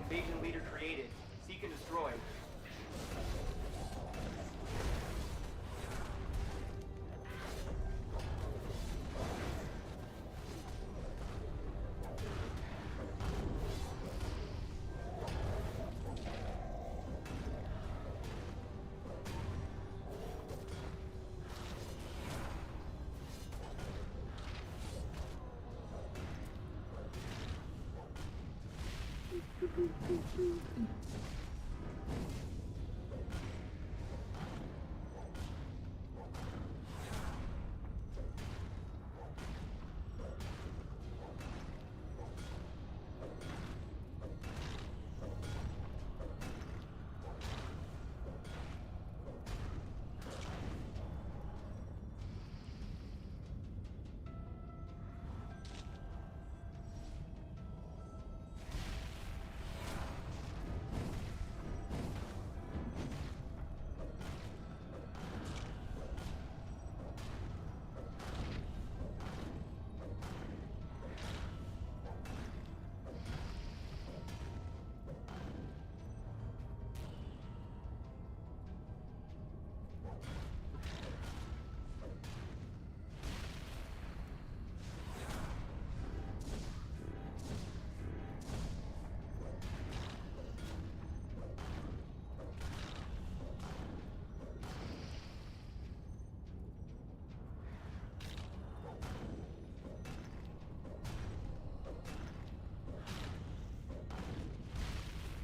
Invasion leader created. Seek and destroy.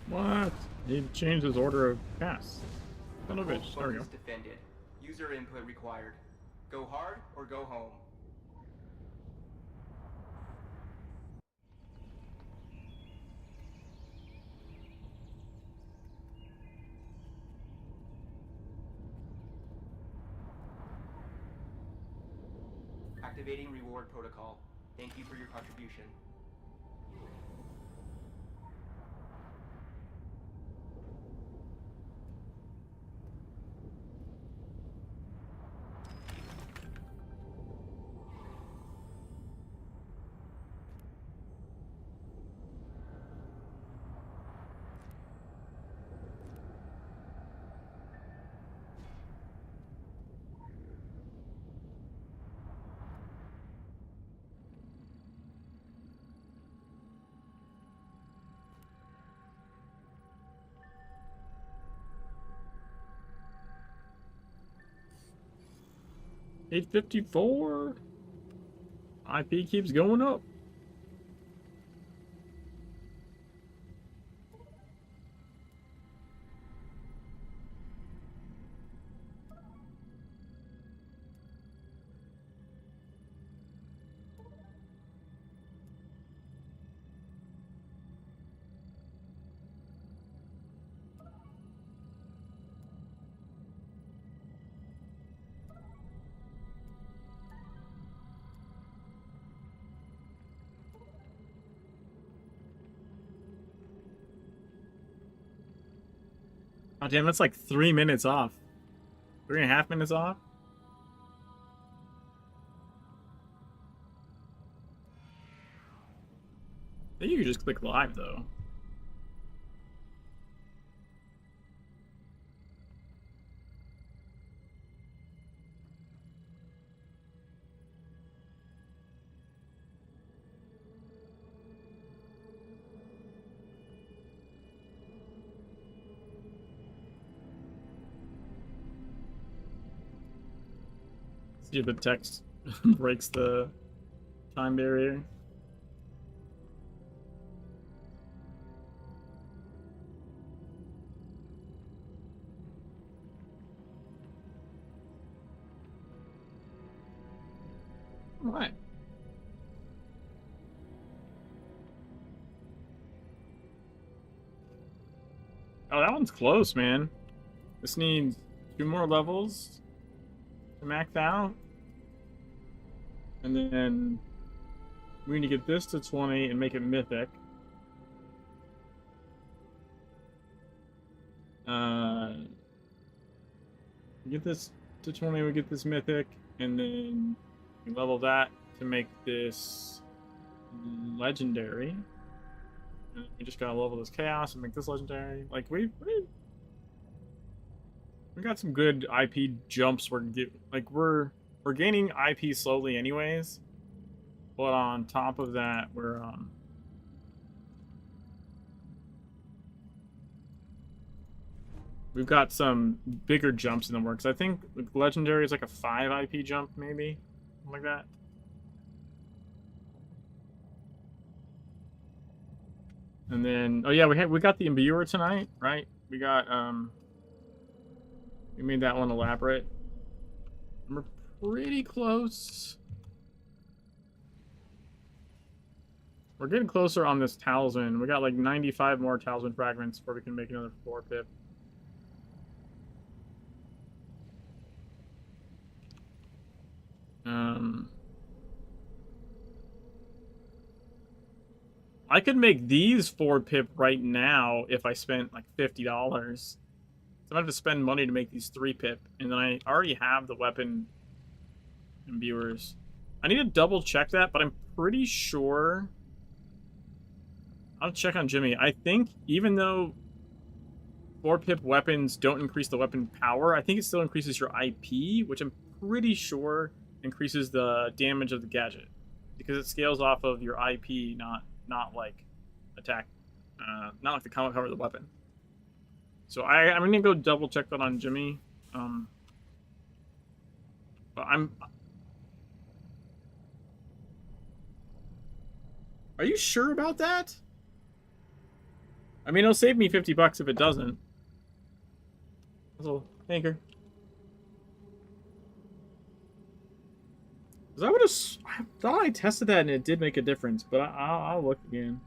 What? He changed his order of pass. Son of a bitch. There we go. Focus defended. User input required. Go hard or go home. Activating reward protocol. Thank you for your contribution. $854. IP keeps going up. Oh, damn, that's like 3 minutes off. 3.5 minutes off? I think you could just click live, though. See if the text breaks the time barrier. All right. Oh, that one's close, man. This needs 2 more levels to max out. And then we need to get this to 20 and make it mythic. We get this to 20, we get this mythic, and then we level that to make this legendary. And we just gotta level this chaos and make this legendary. Like we got some good IP jumps. We're gaining IP slowly anyways, but on top of that, we've got some bigger jumps in the works. I think legendary is like a 5 IP jump, maybe something like that. And then, oh yeah, we got the imbuer tonight, right? We got we made that one elaborate. We're pretty close. We're getting closer on this talisman. We got like 95 more talisman fragments before we can make another 4-pip. I could make these 4-pip right now if I spent like $50. So I have to spend money to make these 3-pip, and then I already have the weapon imbuers. I need to double check that, but I'm pretty sure. I'll check on Jimmy. I think even though 4-pip weapons don't increase the weapon power, I think it still increases your IP, which I'm pretty sure increases the damage of the gadget, because it scales off of your IP, not like attack, not like the common power of the weapon. So I'm gonna go double check that on Jimmy. But are you sure about that? I mean, it'll save me 50 bucks if it doesn't. So, anchor. Cause I thought I tested that and it did make a difference, but I'll look again.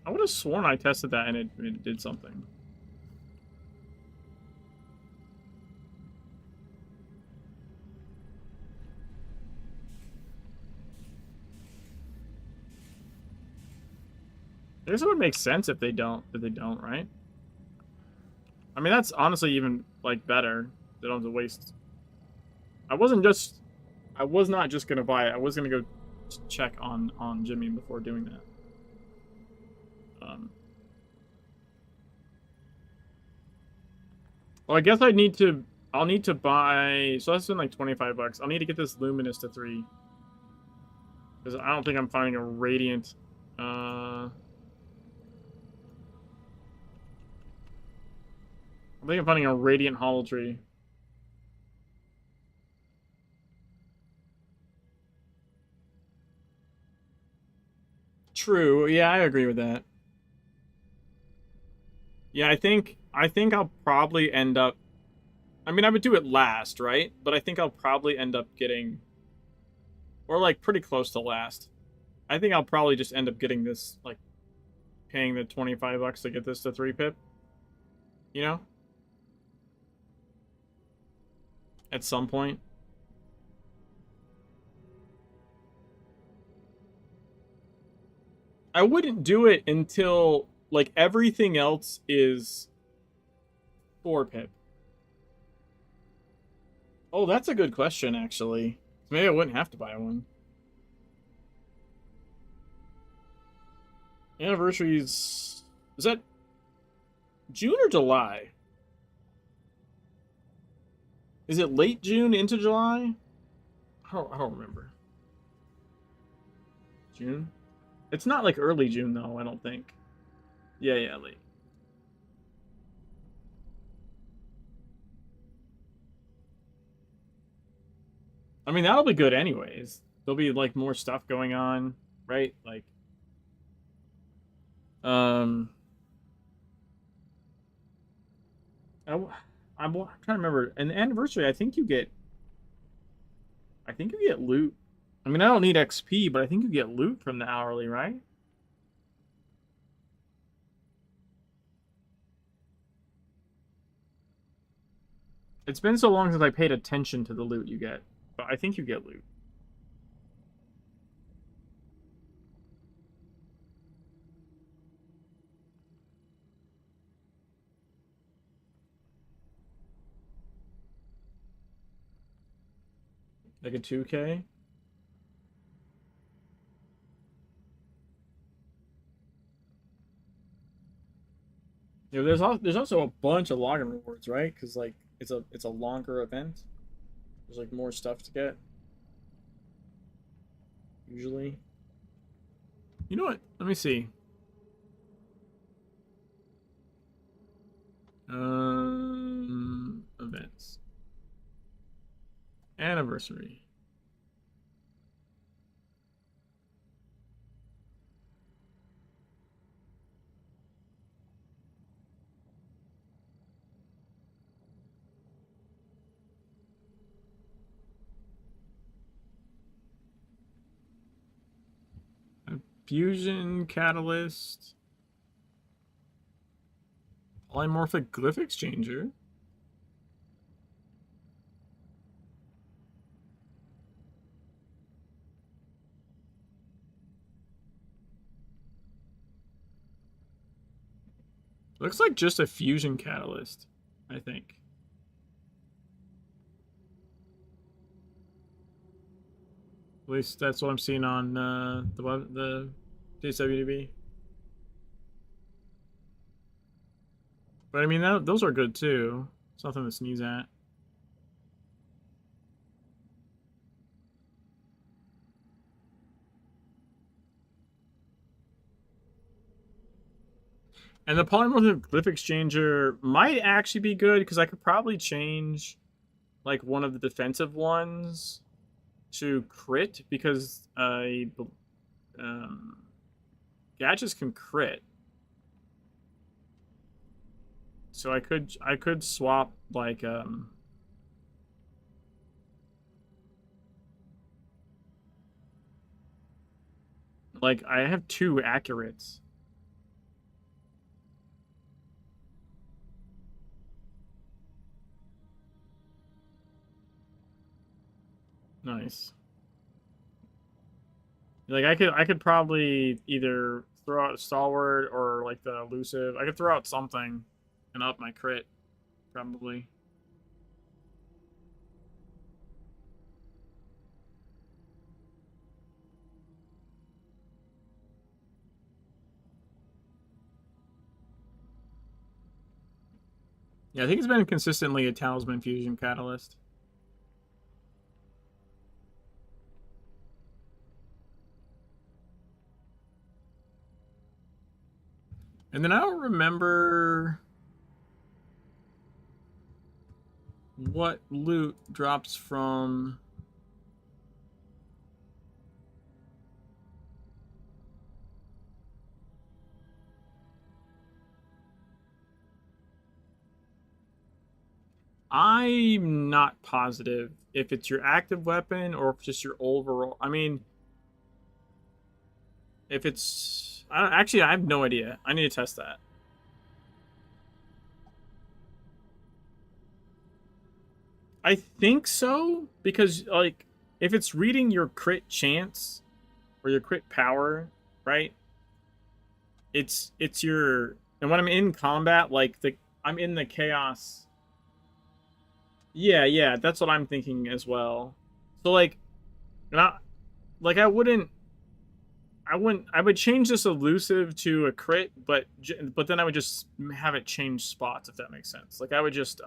I would have sworn I tested that and it did something. I guess it would make sense if they don't, right? I mean, that's honestly even, like, better. They don't have to waste... I was not just gonna buy it. I was gonna go check on Jimmy before doing that. Well, I guess I'll need to buy... So that's been like 25 bucks. I'll need to get this Luminous to 3. Because I don't think I'm finding a Radiant... I think I'm finding a Radiant Hollow Tree. True. Yeah, I agree with that. Yeah, I think I'll probably end up... I mean, I would do it last, right? But I think I'll probably end up getting... Or, like, pretty close to last. I think I'll probably just end up getting this, like, paying the 25 bucks to get this to 3 pip. You know? At some point. I wouldn't do it until, like, everything else is 4 pip. Oh, that's a good question, actually. Maybe I wouldn't have to buy one. Anniversaries... Is that June or July? Is it late June into July? I don't remember. June? It's not like early June, though, I don't think. Yeah, late. I mean, that'll be good anyways. There'll be, like, more stuff going on, right? Like, I'm trying to remember. An anniversary, I think you get loot. I mean, I don't need XP, but I think you get loot from the hourly, right? It's been so long since I paid attention to the loot you get, but I think you get loot. Like a 2K? Yeah, there's also a bunch of login rewards, right? Because, like, it's a longer event. There's, like, more stuff to get. Usually. You know what? Let me see. Events. Anniversary. Fusion Catalyst. Polymorphic Glyph Exchanger. Looks like just a fusion catalyst, I think. At least that's what I'm seeing on the DSWDB. But I mean, those are good too. It's nothing to sneeze at. And the polymorphic glyph exchanger might actually be good because I could probably change like one of the defensive ones to crit because gadgets can crit. So I could swap like I have 2 accurates. Nice. Like I could probably either throw out stalwart or like the elusive. I could throw out something and up my crit, probably. Yeah, I think it's been consistently a Talisman Fusion Catalyst. And then I don't remember what loot drops from... I'm not positive if it's your active weapon or if just your overall... I mean, if it's... actually, I have no idea. I need to test that. I think so, because, like, if it's reading your crit chance or your crit power, right? It's your... And when I'm in combat, like, I'm in the chaos... Yeah, that's what I'm thinking as well. So, like, I would change this elusive to a crit, but then I would just have it change spots, if that makes sense. Like, I would just,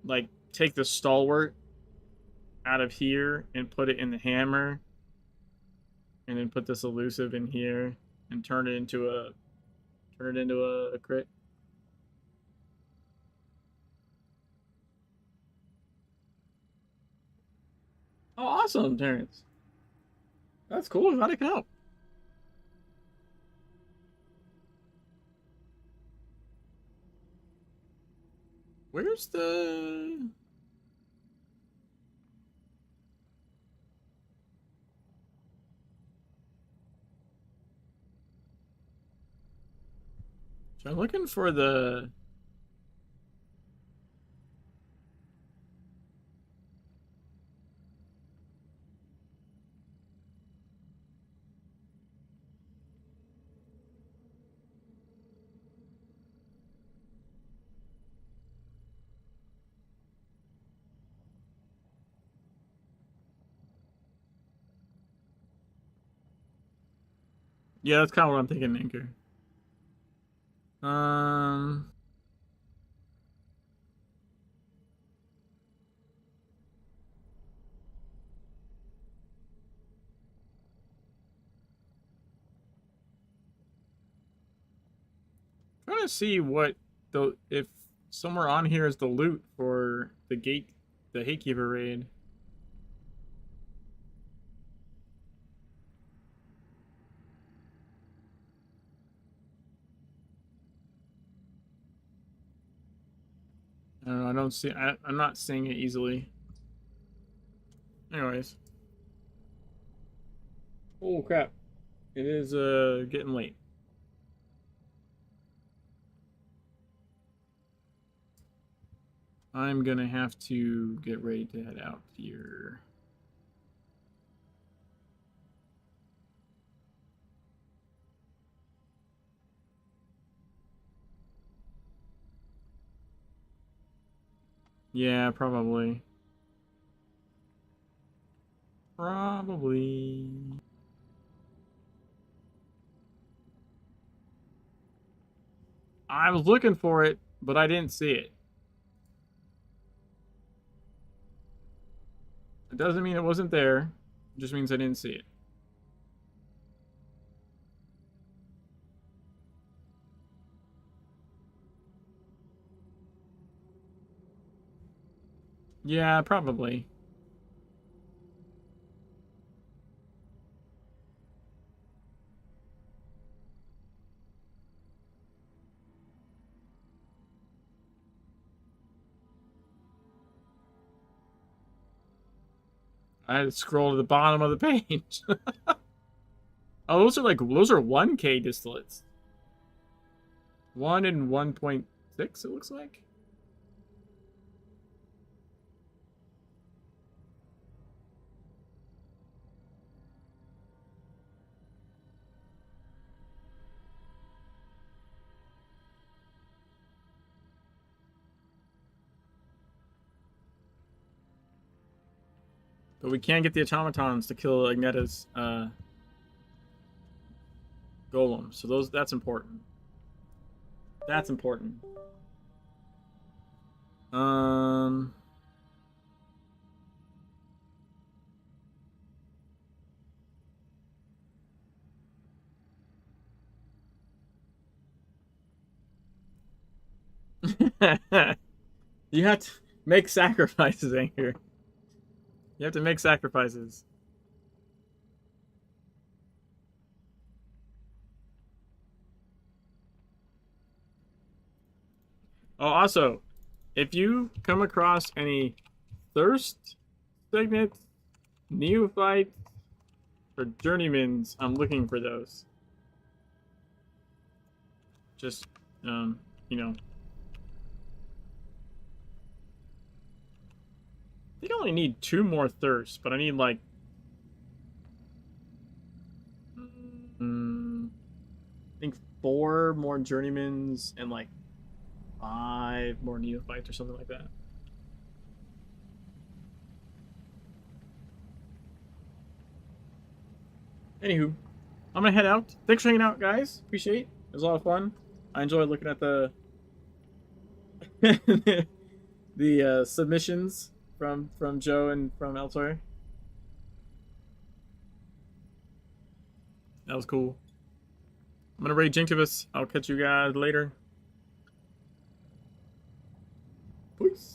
like, take the stalwart out of here and put it in the hammer, and then put this elusive in here and turn it into a crit. Oh, awesome, Terrence. That's cool. Glad I can help. Where's the... So I'm looking for the... Yeah, that's kind of what I'm thinking, Anchor. Trying to see what if somewhere on here is the loot for the Gatekeeper raid. I don't know, I don't see... I'm not seeing it easily. Anyways. Oh, crap. It is, getting late. I'm gonna have to get ready to head out here. Yeah, probably. Probably. I was looking for it, but I didn't see it. It doesn't mean it wasn't there. It just means I didn't see it. Yeah, probably. I had to scroll to the bottom of the page. Oh, those are 1K distillates. 1 and 1.6, it looks like. But we can't get the automatons to kill Agneta's golem. So that's important. That's important. You have to make sacrifices, Anchor. You have to make sacrifices. Oh, also, if you come across any thirst signets, neophytes, or journeymans, I'm looking for those. Just, you know. I think I only need 2 more thirsts, but I need like I think 4 more journeymans and like 5 more neophytes or something like that. Anywho, I'm gonna head out. Thanks for hanging out, guys. Appreciate it. It was a lot of fun. I enjoyed looking at the the submissions from Joe and from Eltor. That was cool. I'm gonna raid Jinktivus. I'll catch you guys later. Peace.